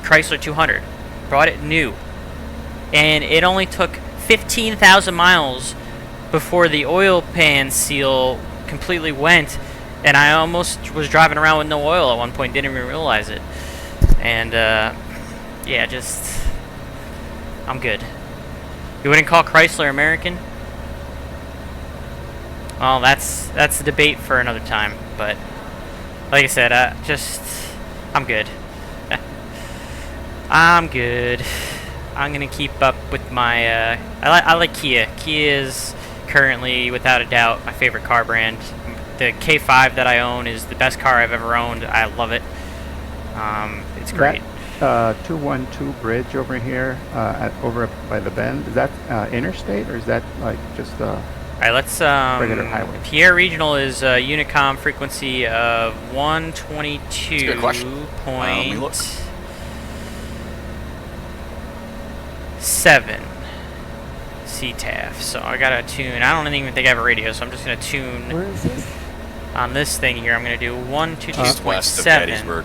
Chrysler 200. Brought it new. And it only took 15,000 miles before the oil pan seal completely went, and I almost was driving around with no oil at one point, didn't even realize it. And yeah, just I'm good. You wouldn't call Chrysler American? Well, that's a debate for another time, but like I said, I'm good. I'm good. I'm gonna keep up with my I like Kia. Kia is currently, without a doubt, my favorite car brand. The K5 that I own is the best car I've ever owned. I love it. It's great. That 212 bridge over here, over by the bend, is that interstate, or is that like just Alright, let's regular highway? Pierre Regional is Unicom frequency of 122. Good question. Let me look. 7 CTAF. So I gotta tune. I don't even think I have a radio, so I'm just gonna tune. Where is this? On this thing here. I'm gonna do 122.7. West of Gettysburg.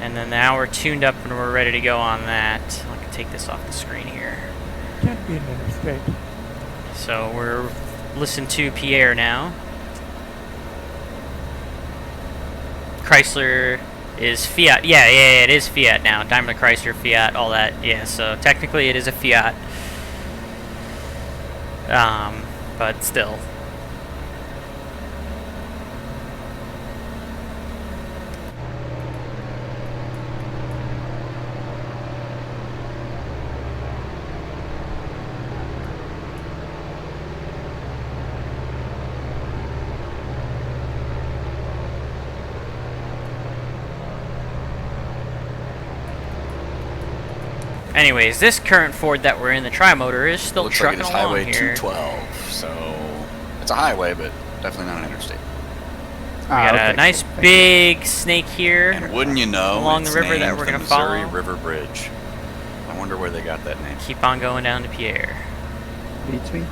And then now we're tuned up and we're ready to go on that. I can take this off the screen here. Can't be an interstate. So we're listening to Pierre now. Chrysler is Fiat. Yeah, it is Fiat now. Daimler, Chrysler, Fiat, all that. Yeah, so technically it is a Fiat. But still. Anyways, this current Ford that we're in, the Trimotor, is still Looks like trucking it's along Highway here. 212, so it's a highway, but definitely not an interstate. We got a nice big snake here. And wouldn't you know, along it's the river that named we're the gonna Missouri follow. River Bridge. I wonder where they got that name. Keep on going down to Pierre. Beats me.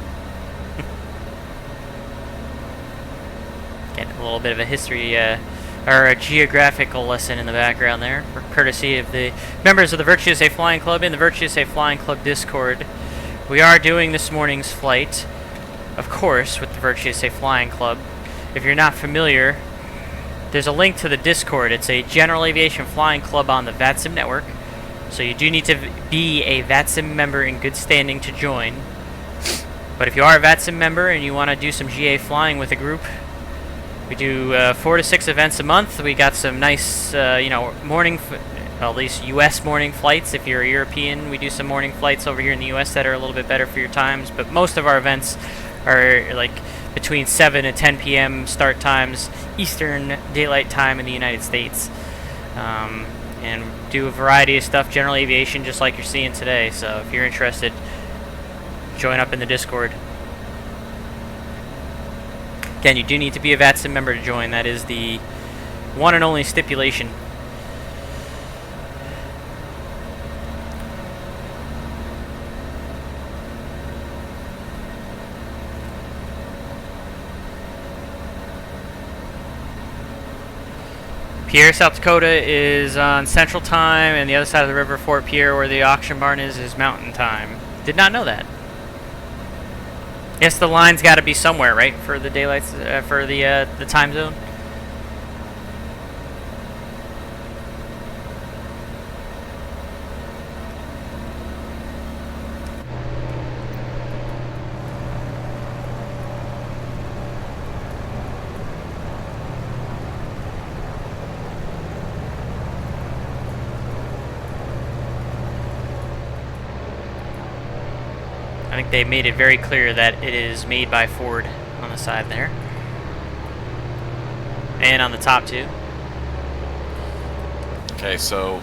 Getting a little bit of a history, or a geographical lesson in the background there, courtesy of the members of the Virtuous A Flying Club in the Virtuous A Flying Club Discord. We are doing this morning's flight, of course, with the Virtuous A Flying Club. If you're not familiar, there's a link to the Discord. It's a General Aviation Flying Club on the VATSIM network, so you do need to be a VATSIM member in good standing to join. But if you are a VATSIM member and you want to do some GA flying with a group, we do 4 to 6 events a month. We got some nice, morning, well, at least U.S. morning flights. If you're a European, we do some morning flights over here in the U.S. that are a little bit better for your times. But most of our events are like between 7 and 10 p.m. start times, Eastern Daylight Time in the United States. And do a variety of stuff, general aviation, just like you're seeing today. So if you're interested, join up in the Discord. Again, you do need to be a VATSIM member to join. That is the one and only stipulation. Pierre, South Dakota is on Central Time, and the other side of the river, Fort Pierre, where the auction barn is Mountain Time. Did not know that. Guess the line's got to be somewhere, right, for the daylight, for the time zone. I think they made it very clear that it is made by Ford on the side there. And on the top too. Okay, so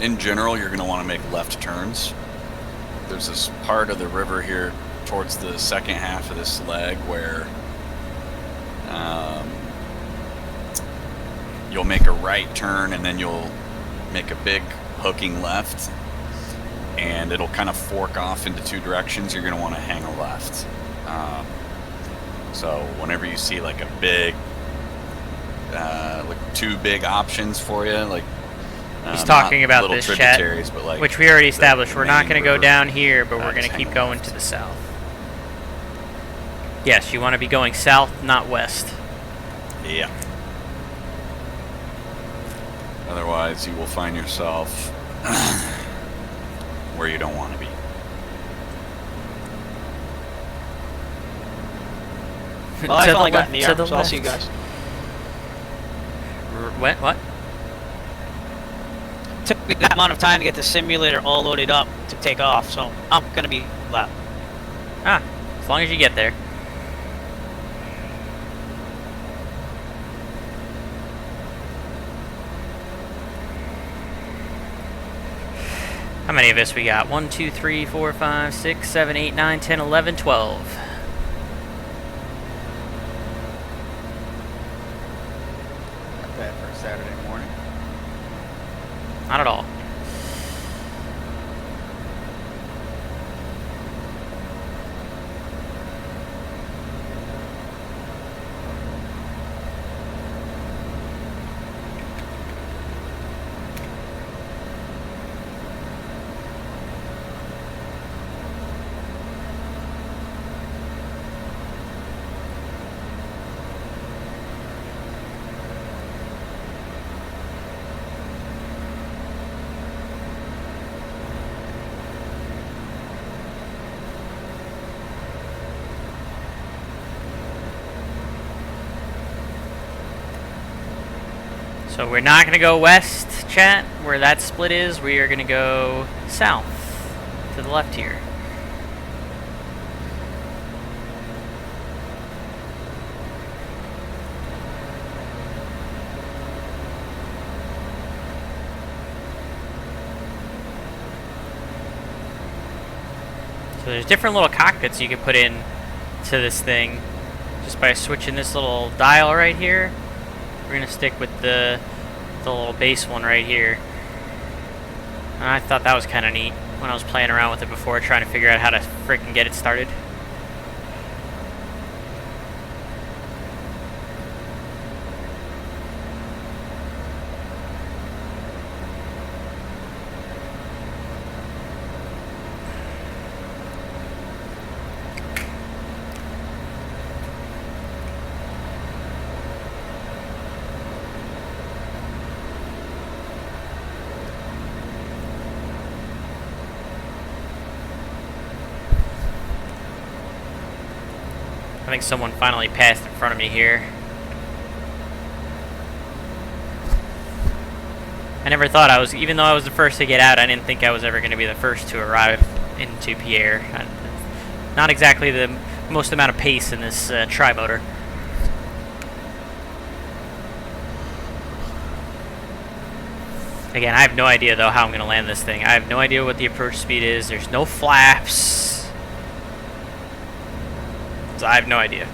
in general, you're going to want to make left turns. There's this part of the river here towards the second half of this leg where you'll make a right turn and then you'll make a big hooking left, and it'll kind of fork off into two directions. You're going to want to hang a left. So whenever you see like a big, like two big options for you, like he's talking about little this, chat, tributaries, but like which we already established. We're not going to go river, down here, but we're going just to keep hang going left. to the south. Yes, you want to be going south, not west. Yeah. Otherwise, you will find yourself where you don't want to be. Well, I To the finally got left, in the to air, the so I'll see you left. guys. What? Took me that amount of time to get the simulator all loaded up to take off, so I'm gonna be loud. Ah, as long as you get there. How many of us we got? 1, 2, 3, 4, 5, 6, 7, 8, 9, 10, 11, 12. Not bad for a Saturday morning. Not at all. So we're not going to go west, chat, where that split is. We are going to go south, to the left here. So there's different little cockpits you can put in to this thing just by switching this little dial right here. We're gonna stick with the little base one right here. And I thought that was kind of neat when I was playing around with it before, trying to figure out how to freaking get it started. I think someone finally passed in front of me here. I never thought I was, even though I was the first to get out, I didn't think I was ever going to be the first to arrive into Pierre. Not exactly the most amount of pace in this Trimotor. Again, I have no idea though how I'm going to land this thing. I have no idea what the approach speed is. There's no flaps. So I have no idea.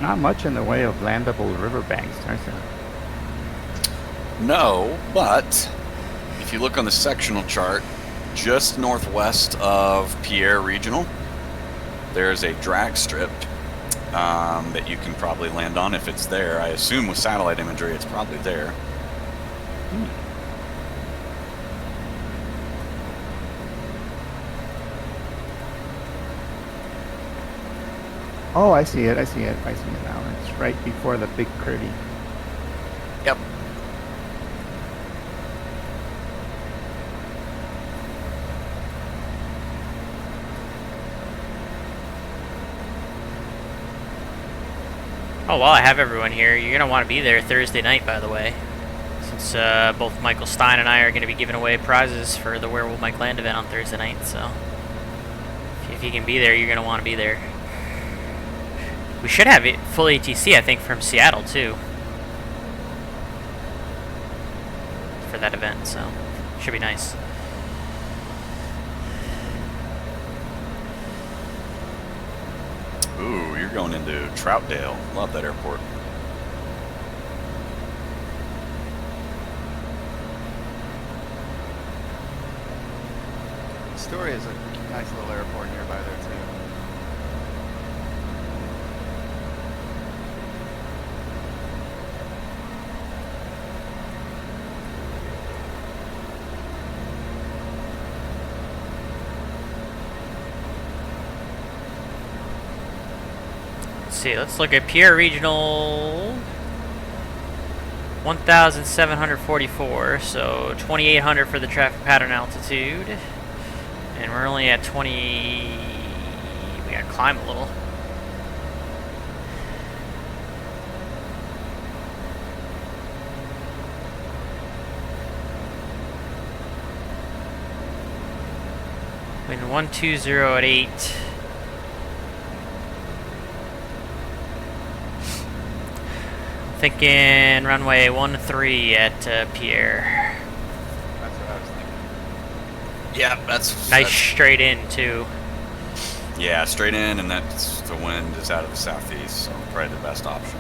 Not much in the way of landable riverbanks, aren't there? No, but if you look on the sectional chart, just northwest of Pierre Regional, there's a drag strip that you can probably land on if it's there. I assume with satellite imagery it's probably there. Oh, I see it. I see it now. It's right before the big curvy. Yep. Oh, while I have everyone here, you're going to want to be there Thursday night, by the way. Since both Michael Stein and I are going to be giving away prizes for the Where Will Mike Land event on Thursday night, so if you can be there, you're going to want to be there. We should have it full ATC, I think, from Seattle, too, for that event, so should be nice. Ooh, you're going into Troutdale. Love that airport. Astoria is a nice little airport nearby there too. See, let's look at Pierre Regional 1,744, so 2,800 for the traffic pattern altitude, and we're only at 20. We gotta climb a little. Wind 120 at 8. Thinking runway 13 at Pierre. That's what I was thinking. Yeah, that's Nice that's, straight in too. yeah, straight in, and that's the wind is out of the southeast, so probably the best option.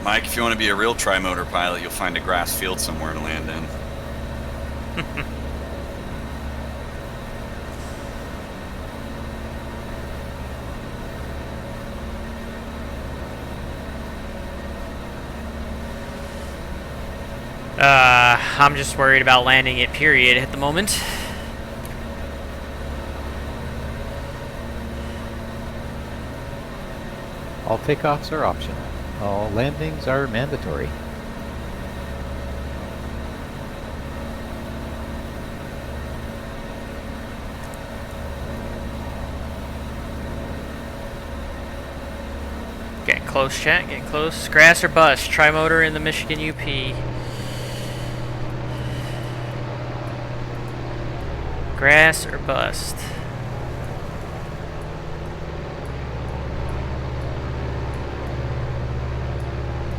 Mike, if you want to be a real Trimotor pilot, you'll find a grass field somewhere to land in. I'm just worried about landing it, period, at the moment. All takeoffs are optional. All landings are mandatory. Getting close, chat, getting close. Grass or bust, Trimotor in the Michigan UP. Grass or bust.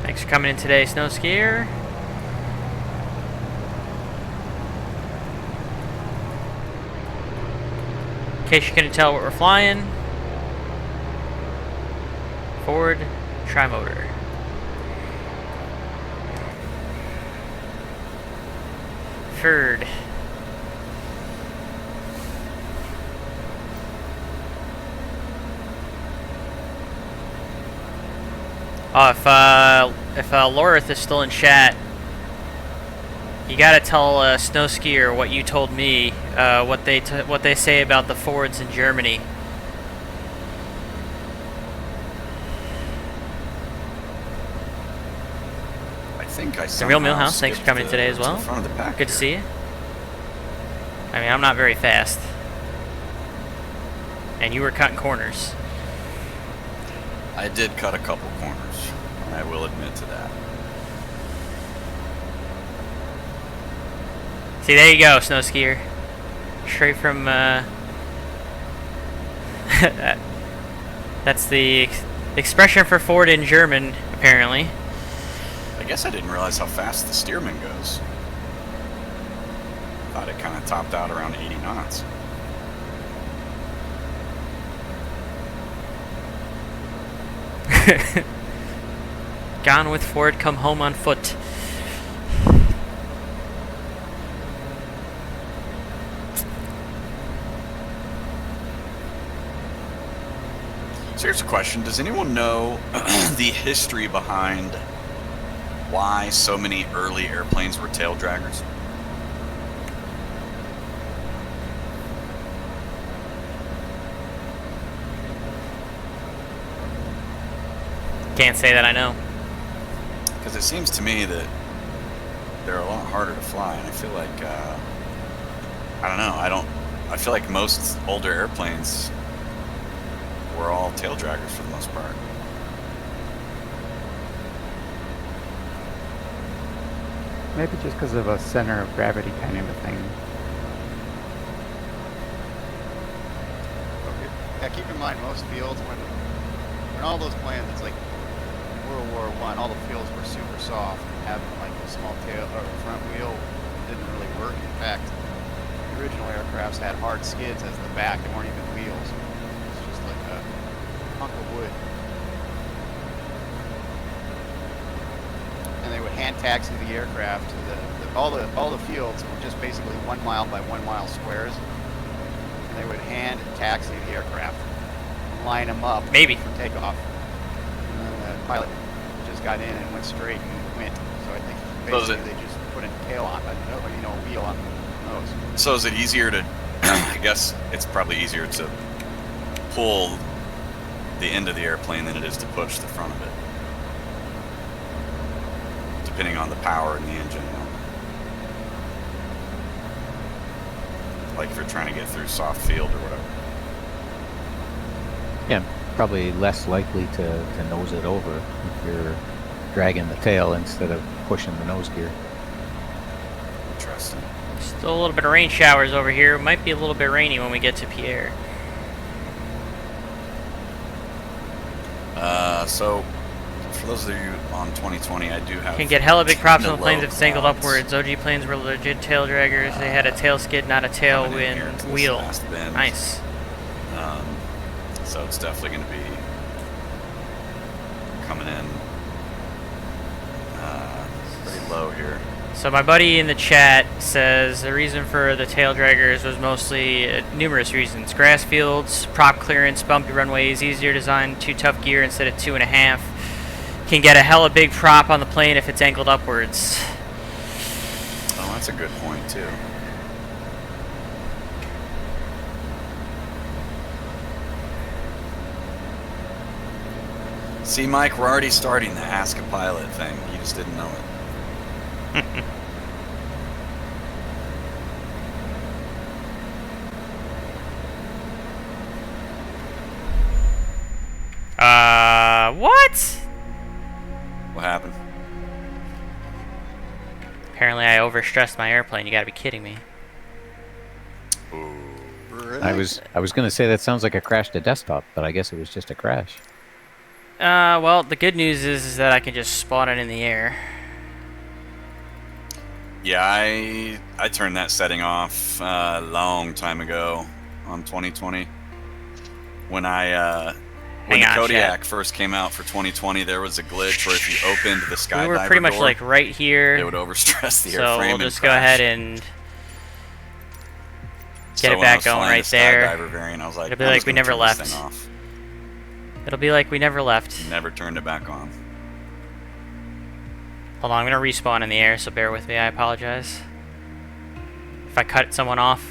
Thanks for coming in today, snow skier. In case you couldn't tell what we're flying, Ford Trimotor. Ford. Oh, if Lorith is still in chat, you gotta tell Snow Skier what you told me, what they say about the Fords in Germany. I think I The Real somehow Millhouse, thanks for skipped coming in today as well. to the front of the pack Good to here. see you. I mean, I'm not very fast, and you were cutting corners. I did cut a couple corners. I will admit to that. See, there you go, Snow Skier. Straight from, that's the expression for Ford in German, apparently. I guess I didn't realize how fast the Stearman goes. thought it kind of topped out around 80 knots. Gone with Ford, come home on foot. So here's a question. Does anyone know the history behind why so many early airplanes were tail draggers? Can't say that I know. Because it seems to me that they're a lot harder to fly, and I feel like, I don't know, I feel like most older airplanes were all tail draggers for the most part. Maybe just because of a center of gravity kind of a thing. Okay. Yeah, keep in mind most fields when all those planes, it's like World War I, all the fields were super soft, and having like a small tail or front wheel didn't really work. In fact, the original aircrafts had hard skids as the back. They weren't even wheels. It's just like a hunk of wood. And they would hand taxi the aircraft to all the fields were just basically 1 mile by 1 mile squares. And they would hand taxi the aircraft, line them up for takeoff. And the pilot just got in and went straight and went. So I think basically they just put a tail on, a wheel on those. So is it easier to, I guess it's probably easier to pull the end of the airplane than it is to push the front of it, depending on the power in the engine. Like if you're trying to get through soft field or whatever. Yeah, probably less likely to nose it over if you're dragging the tail instead of pushing the nose gear. Interesting. Still a little bit of rain showers over here. Might be a little bit rainy when we get to Pierre. So for those of you on 2020, I do have. Can get hella big props on the low planes if it's angled clouds. upwards. OG planes were legit tail draggers. They had a tail skid, not a tailwind wheel. Nice. So it's definitely going to be coming in pretty low here. So my buddy in the chat says the reason for the tail draggers was mostly numerous reasons. Grass fields, prop clearance, bumpy runways, easier design, 2 tough gear instead of 2.5. Can get a hella big prop on the plane if it's angled upwards. Oh, that's a good point too. See, Mike, we're already starting the Ask a Pilot thing. You just didn't know it. What? What happened? Apparently I overstressed my airplane. You gotta be kidding me. Ooh. I was going to say that sounds like a crash to desktop, but I guess it was just a crash. Well, the good news is that I can just spawn it in the air. Yeah, I turned that setting off a long time ago on 2020. When when the Kodiak first came out for 2020, there was a glitch where if you opened the skydiver we were pretty much door, like right here. it would overstress the so airframe. we'll and just crash. go ahead and get it when I back was going flying right the there. Skydiver variant, I was like, It'll be I'm like just we gonna never turn this left. thing off. It'll be like we never left. Never turned it back on. Hold on, I'm gonna respawn in the air, so bear with me. I apologize. If I cut someone off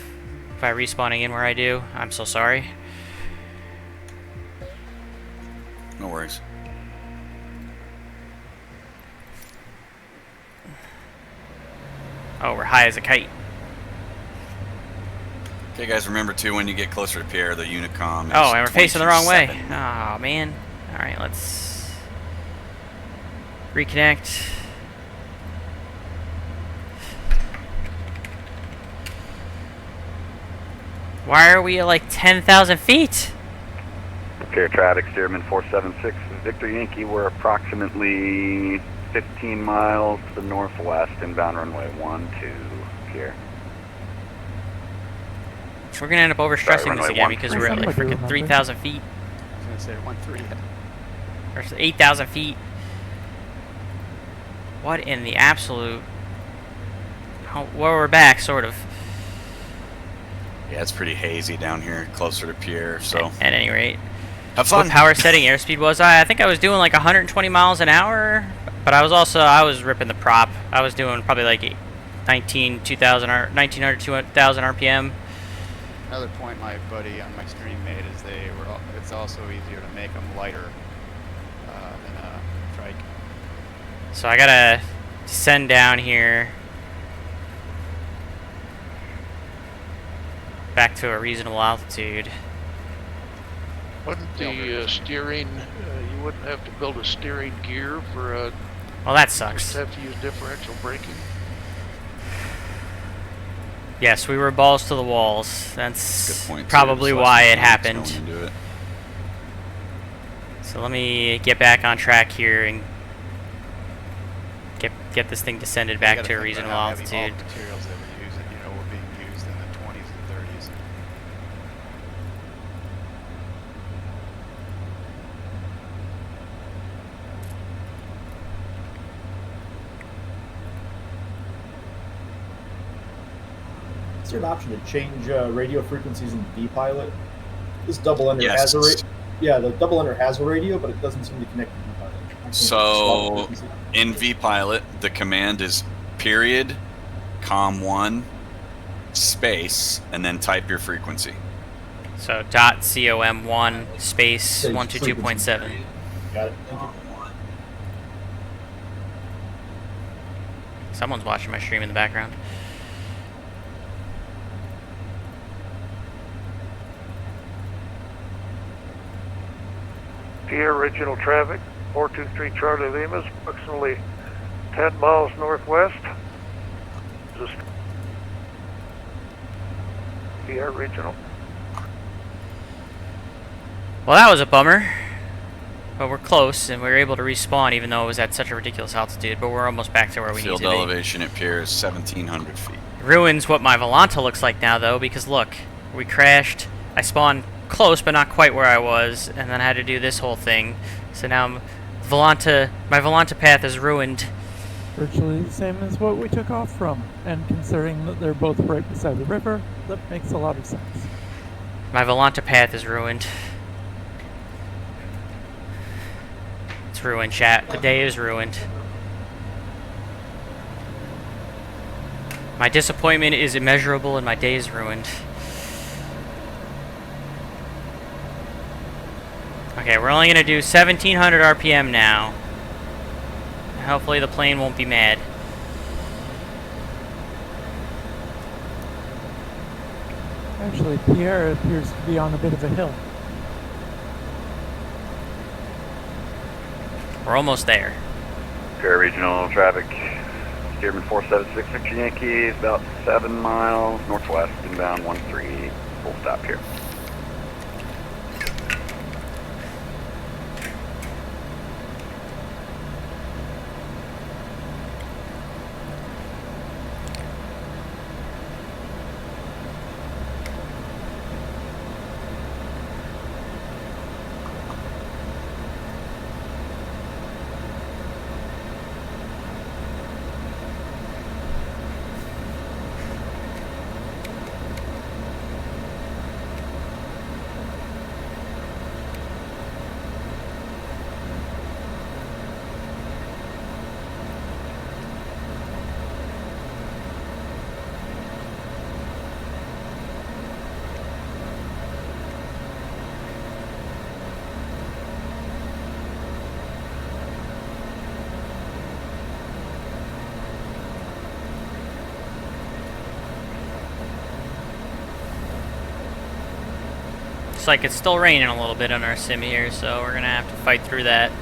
by respawning in where I do, I'm so sorry. No worries. Oh, we're high as a kite. Okay, guys, remember too, when you get closer to Pierre, the Unicom is Oh, and we're facing the wrong way. 22.7. Oh, man. Alright, let's reconnect. Why are we at like 10,000 feet? Pierre traffic, Stearman 476, Victor Yankee. We're approximately 15 miles to the northwest, inbound runway 12, Pierre. sucks. We're gonna end up overstressing this runway again because we're at like Somebody freaking remember. 3,000 feet I was gonna say 130. or 8,000 feet. What in the absolute? Well, we're back, sort of. Yeah, it's pretty hazy down here, closer to Pierre. So At any rate, have fun. what power setting airspeed was I? I think I was doing like 120 miles an hour, but I was ripping the prop. I was doing probably like 1900 2000 RPM. Another point my buddy on my stream made is it's also easier to make them lighter than a trike. So I gotta descend down here back to a reasonable altitude. Wouldn't the steering, you wouldn't have to build a steering gear for a... Well, that Just sucks. have to use differential braking. Yes, we were balls to the walls. That's Good point, too. probably There's why less it happened. mechanics going into it. So let me get back on track here and get this thing descended back to a reasonable altitude. Materials that were used, were being used in the 20s and 30s. Is there an option to change radio frequencies in VPilot? This double ender Yes. has a yeah, the double ender has a radio, but it doesn't seem to connect to VPilot. So in VPilot, the command is period, com1, space, and then type your frequency. So .com1 space 122.7. Got it. Thank you. Someone's watching my stream in the background. Pierre original traffic, 423 Charlie Lima, is approximately 10 miles northwest. Just Pierre regional. Well, that was a bummer. But we're close, and we were able to respawn even though it was at such a ridiculous altitude, but we're almost back to where we Field need to be. elevation at Pierre is 1,700 feet. Ruins what my Volanta looks like now, though, because look, we crashed. I spawned close, but not quite where I was, and then I had to do this whole thing. So now my Volanta path is ruined. Virtually the same as what we took off from. And considering that they're both right beside the river, that makes a lot of sense. My Volanta path is ruined. It's ruined, chat. The day is ruined. My disappointment is immeasurable and my day is ruined. Okay, we're only going to do 1700 RPM now. Hopefully the plane won't be mad. Actually, Pierre appears to be on a bit of a hill. We're almost there. Pierre regional traffic, Steerman 4766 Yankees, about 7 miles northwest, inbound 13, full stop here. Looks like it's still raining a little bit on our sim here, so we're gonna have to fight through that.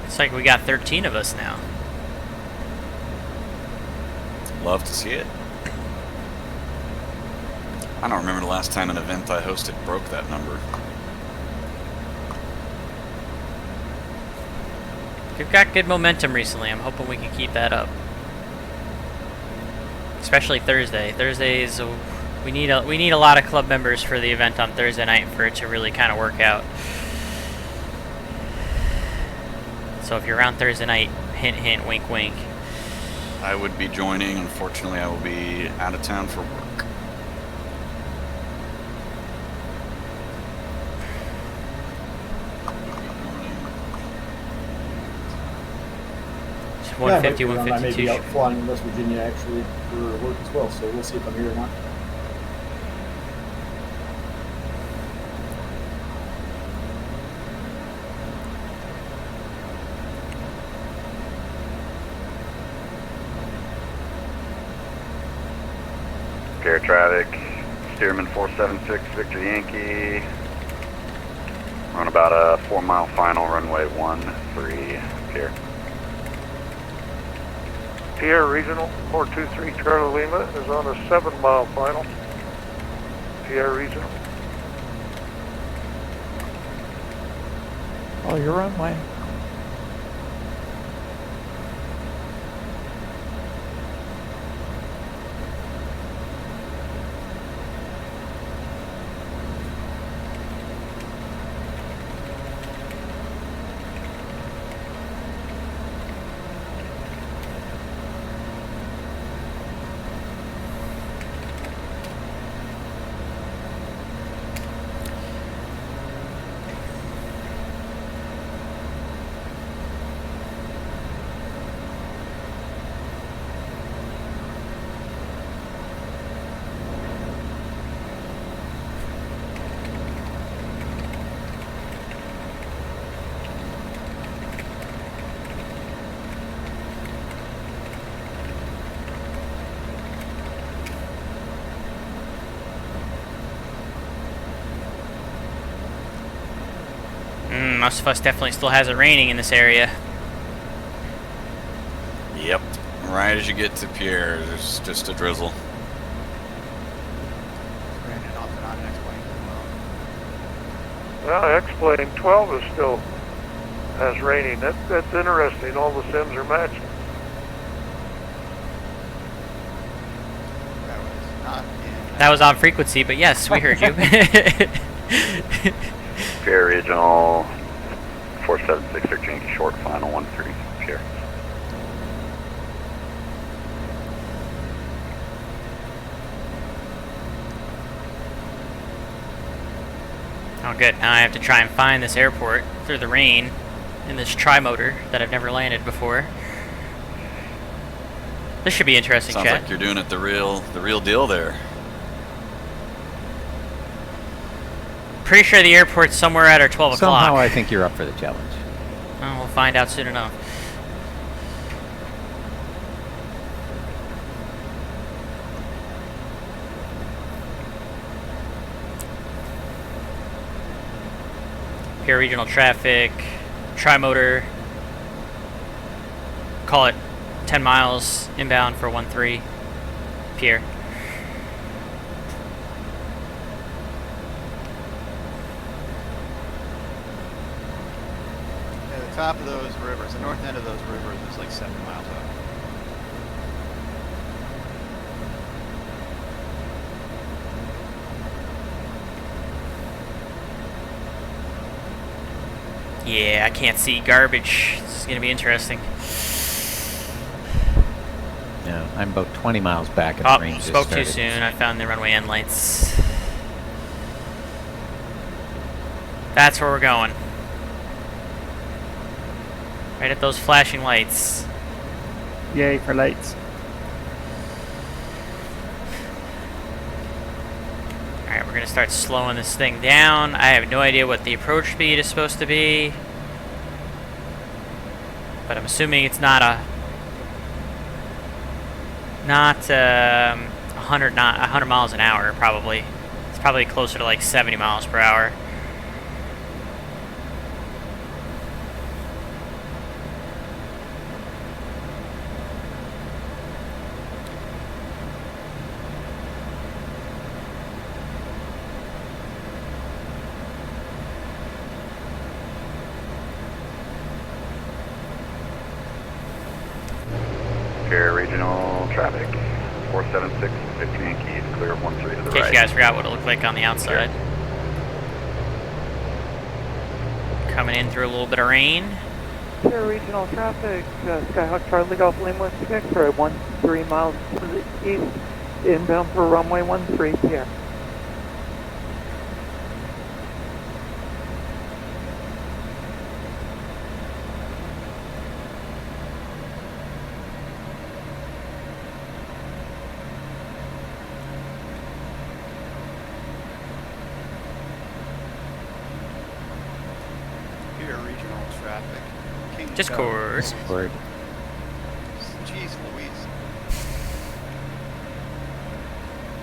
Looks like we got 13 of us now. Love to see it. I don't remember the last time an event I hosted broke that number. They've got good momentum recently. I'm hoping we can keep that up. Especially Thursday. Thursdays, we need a lot of club members for the event on Thursday night for it to really kind of work out. So if you're around Thursday night, hint, hint, wink, wink. I would be joining. Unfortunately, I will be out of town for work. It's 150, I may 152. be out flying in West Virginia actually for work as well, so we'll see if I'm here or not. Air traffic, Stearman 476, Victor Yankee. We're on about a 4-mile final, runway 13, Pierre. Pierre Regional 423 Charlie Lima is on a 7-mile final. Pierre Regional. Oh, your runway. MSFS definitely still has it raining in this area. Yep. Right as you get to Pierre, there's just a drizzle. Raining off and on next plane as Well, X-Plane 12 is still has raining. That's interesting. All the sims are matching. That was on frequency, but yes, we heard you. Pierre Regional 476, Victor Yankee short, final 13, Pierre. Oh good, now I have to try and find this airport through the rain in this Trimotor that I've never landed before. This should be interesting, Sounds chat. like you're doing it the real deal there. Pretty sure the airport's somewhere at our 12 o'clock. Somehow I think you're up for the challenge. Oh, we'll find out soon enough. Pierre Regional traffic, Trimotor, call it 10 miles inbound for 13, Pierre. The top of those rivers, the north end of those rivers is like 7 miles up. Yeah, I can't see garbage. This is going to be interesting. Yeah, I'm about 20 miles back and Oh, the range just spoke too started. soon. I found the runway end lights. That's where we're going. Right at those flashing lights. Yay for lights. Alright, we're going to start slowing this thing down. I have no idea what the approach speed is supposed to be. But I'm assuming it's not 100 miles an hour, probably. It's probably closer to like 70 miles per hour. Regional traffic. 476, Victor Yankee, clear of 13 to the In right. case you guys forgot what it looked like on the outside. Coming in through a little bit of rain. Here, regional traffic, Skyhawk Charlie Golf Lima 6, right 13 miles to the east, inbound for runway 13 here. Here, regional traffic. Discord. Discord. Jeez Louise.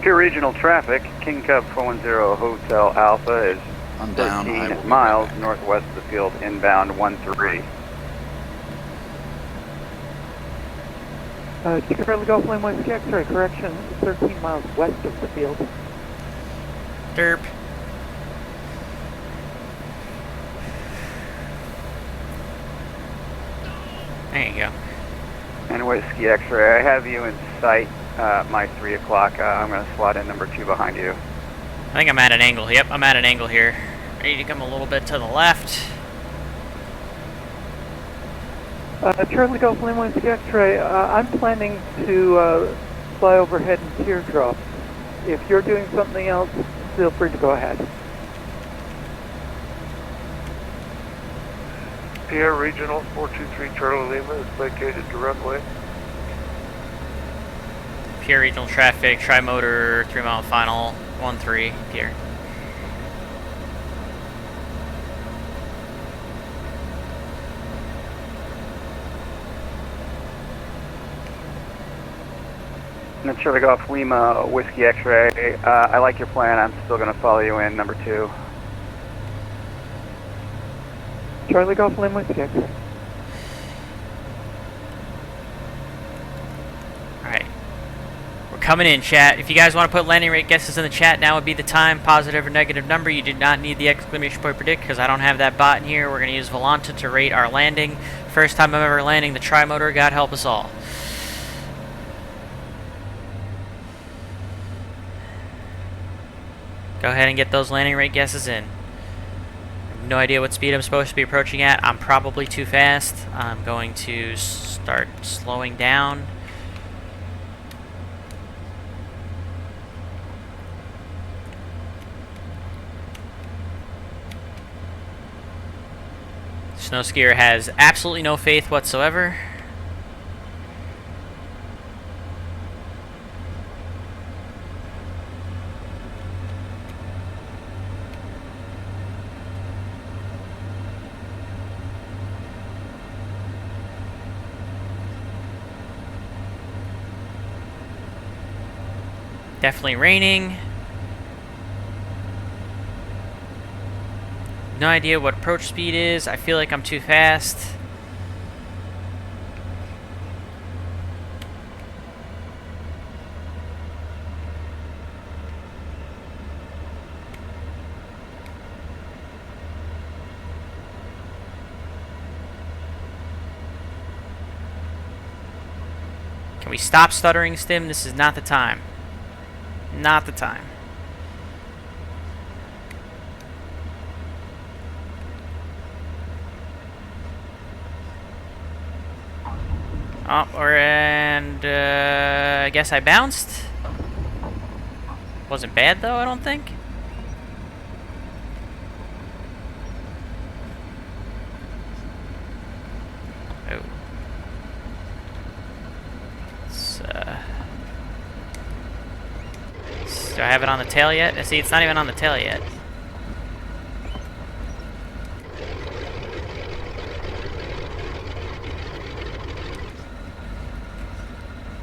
Pure regional traffic, King Cub 410 Hotel Alpha is I'm down. I will 13 be miles right back. northwest of the field, inbound 13. Charlie Golf Lima 6, X-ray, correction, 13 miles west of the field. Derp. There you go. And Whiskey X-ray, I have you in sight, my 3 o'clock. I'm going to slot in number 2 behind you. I think I'm at an angle. Yep, I'm at an angle here. Ready to come a little bit to the left. Charlie Golf Lima 6, X-ray, I'm planning to fly overhead in teardrop. If you're doing something else, feel free to go ahead. Pierre Regional 423 Charlie Lima is vacated to runway. Pierre Regional Traffic, Trimotor, 3 mile final, 13, Pierre. And then Charlie Golf Lima Whiskey X-ray, I like your plan. I'm still going to follow you in number 2. Charlie Golf Lima 6, X-ray. Alright. We're coming in, chat. If you guys want to put landing rate guesses in the chat, now would be the time. Positive or negative number. You do not need the exclamation point predict because I don't have that bot in here. We're going to use Volanta to rate our landing. First time I'm ever landing the Trimotor. God help us all. Go ahead and get those landing rate guesses in. No idea what speed I'm supposed to be approaching at. I'm probably too fast. I'm going to start slowing down. Snow skier has absolutely no faith whatsoever. Definitely raining. No idea what approach speed is. I feel like I'm too fast. Can we stop stuttering, Stim? This is not the time. Not the time. Oh, I guess I bounced. Wasn't bad though, I don't think. Oh. Do I have it on the tail yet? See, it's not even on the tail yet.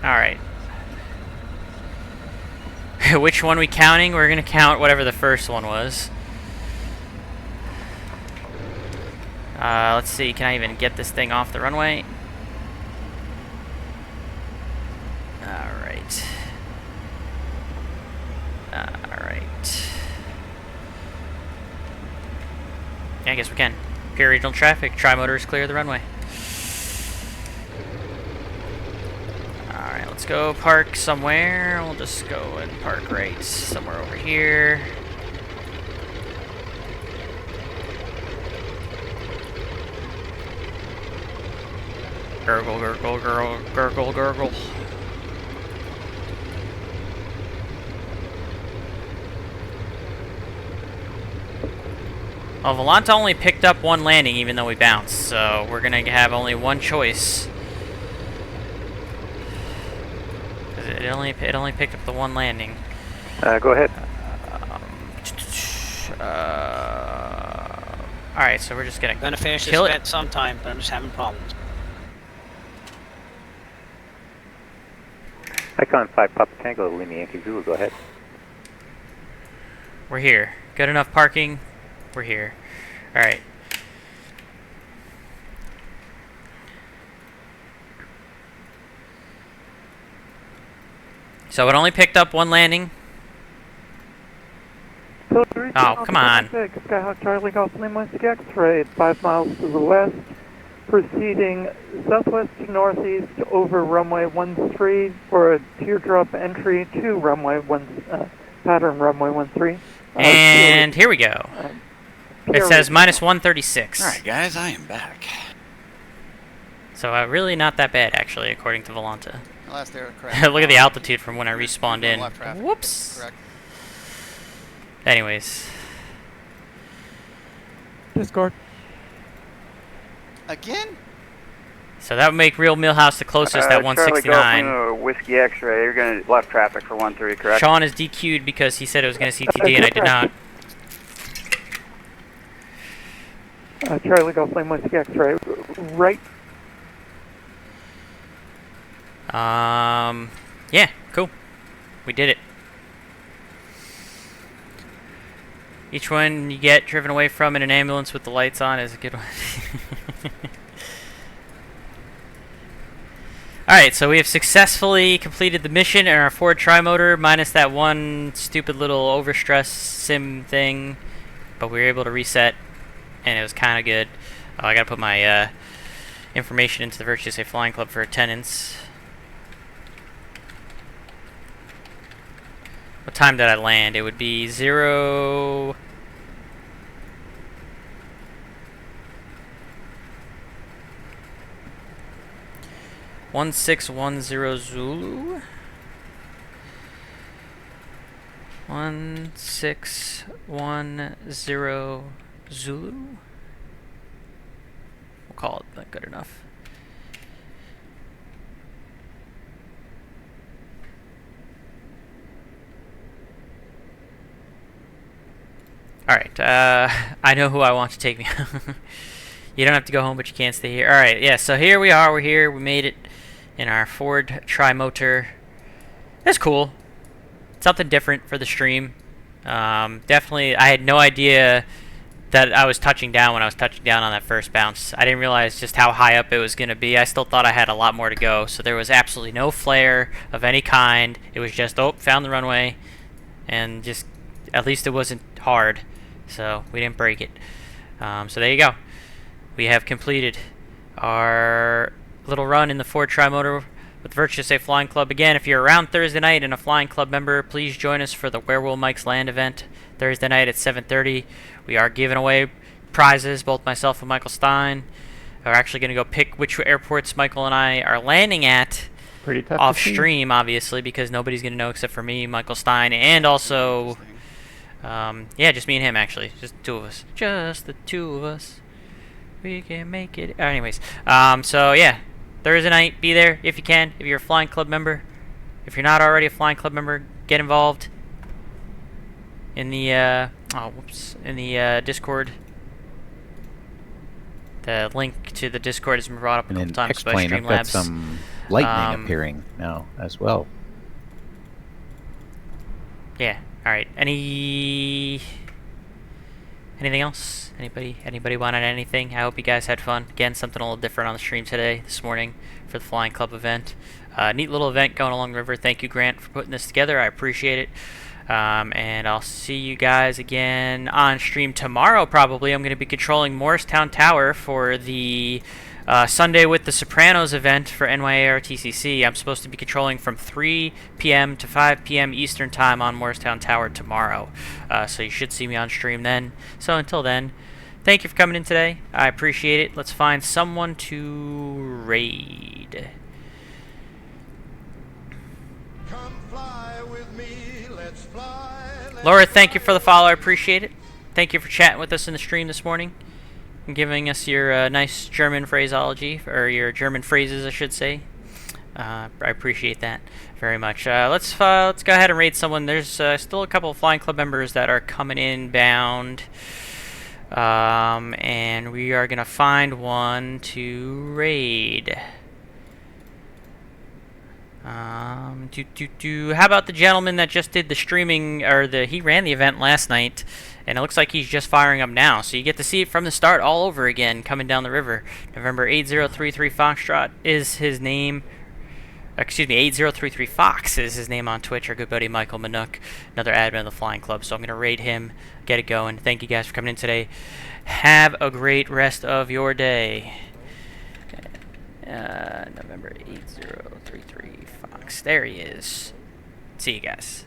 Alright. Which one we counting? We're gonna count whatever the first one was. Let's see, can I even get this thing off the runway? Alright. Alright. Yeah, I guess we can. Pure regional traffic, Trimotor is clear of the runway. Alright. Alright, let's go park somewhere. We'll just go and park right somewhere over here. Gurgle, gurgle, gurgle, gurgle, gurgle. Well, Volanta only picked up one landing even though we bounced, so we're gonna have only one choice. It only picked up the one landing. Go ahead. Alright, so we're just gonna finish this kill it. event sometime, but I'm just having problems. Icon 5 Papa Tango, Lima Yankee Zulu, go ahead. We're here. Good enough parking. We're here. Alright. So it only picked up one landing. Oh, come on. Skyhawk Charlie Golf Lima Whiskey X-ray, 5 miles to the west, proceeding southwest to northeast over runway 13 for a teardrop entry to runway pattern runway 13. And here we go. It says minus 136. Alright guys, I am back. So really not that bad actually, according to Volanta. Last aircraft. Look at the altitude from when I respawned in. Whoops. Correct. Anyways. Discord. Again? So that would make Real Millhouse the closest at 169. Charlie Golf, Whiskey X-ray, you're going to left traffic for 13, correct? Sean is DQ'd because he said it was going to CTD and I did not. Charlie Golf Lima Whiskey X-ray, right. Yeah, cool. We did it. Each one you get driven away from in an ambulance with the lights on is a good one. Alright, so we have successfully completed the mission in our Ford Trimotor, minus that one stupid little overstress sim thing. But we were able to reset, and it was kind of good. I gotta put my information into the Virtuous Safe Flying Club for attendance. What time did I land? It would be 0... 1610 Zulu. 1610 Zulu. We'll call it that good enough. Alright, I know who I want to take me. You don't have to go home, but you can't stay here. Alright, yeah, so here we are. We're here. We made it in our Ford Trimotor. That's cool. Something different for the stream. Definitely, I had no idea that I was touching down when I was touching down on that first bounce. I didn't realize just how high up it was going to be. I still thought I had a lot more to go. So there was absolutely no flare of any kind. It was just, oh, found the runway. And just, at least it wasn't hard. So we didn't break it. So there you go. We have completed our little run in the Ford Trimotor with Virtuous Safe Flying Club. Again, if you're around Thursday night and a Flying Club member, please join us for the Where Will Mike's Land event Thursday night at 7:30. We are giving away prizes. Both myself and Michael Stein are actually going to go pick which airports Michael and I are landing at off stream, obviously, because nobody's going to know except for me, Michael Stein, and also, yeah, just me and him, actually. Just the two of us. Just the two of us. We can make it. Anyways, so yeah, Thursday night, be there if you can. If you're a Flying Club member, if you're not already a Flying Club member, get involved in the in the Discord. The link to the Discord has been brought up a couple times by I've got Streamlabs. some lightning appearing now as well. Yeah. All right. Anything else? Anybody wanted anything? I hope you guys had fun. Again, something a little different on the stream this morning for the Flying Club event. Neat little event going along the river. Thank you, Grant, for putting this together. I appreciate it. And I'll see you guys again on stream tomorrow, probably. I'm going to be controlling Morristown Tower for the Sunday with the Sopranos event for NYARTCC, I'm supposed to be controlling from 3 p.m. to 5 p.m. Eastern Time on Morristown Tower tomorrow. So you should see me on stream then. So until then, thank you for coming in today. I appreciate it. Let's find someone to raid. Come fly with me, let's fly. Laura, thank you for the follow. I appreciate it. Thank you for chatting with us in the stream this morning and giving us your nice German phraseology, or your German phrases, I should say. I appreciate that very much. Let's go ahead and raid someone. There's still a couple of Flying Club members that are coming inbound. And we are going to find one to raid. How about the gentleman that just did the streaming, or he ran the event last night, and it looks like he's just firing up now. So you get to see it from the start all over again, coming down the river. November 8033 Foxtrot is his name. Excuse me, 8033 Fox is his name on Twitch. Our good buddy Michael Manook, another admin of the Flying Club. So I'm going to raid him, get it going. Thank you guys for coming in today. Have a great rest of your day. November 8033 Fox. There he is. See you guys.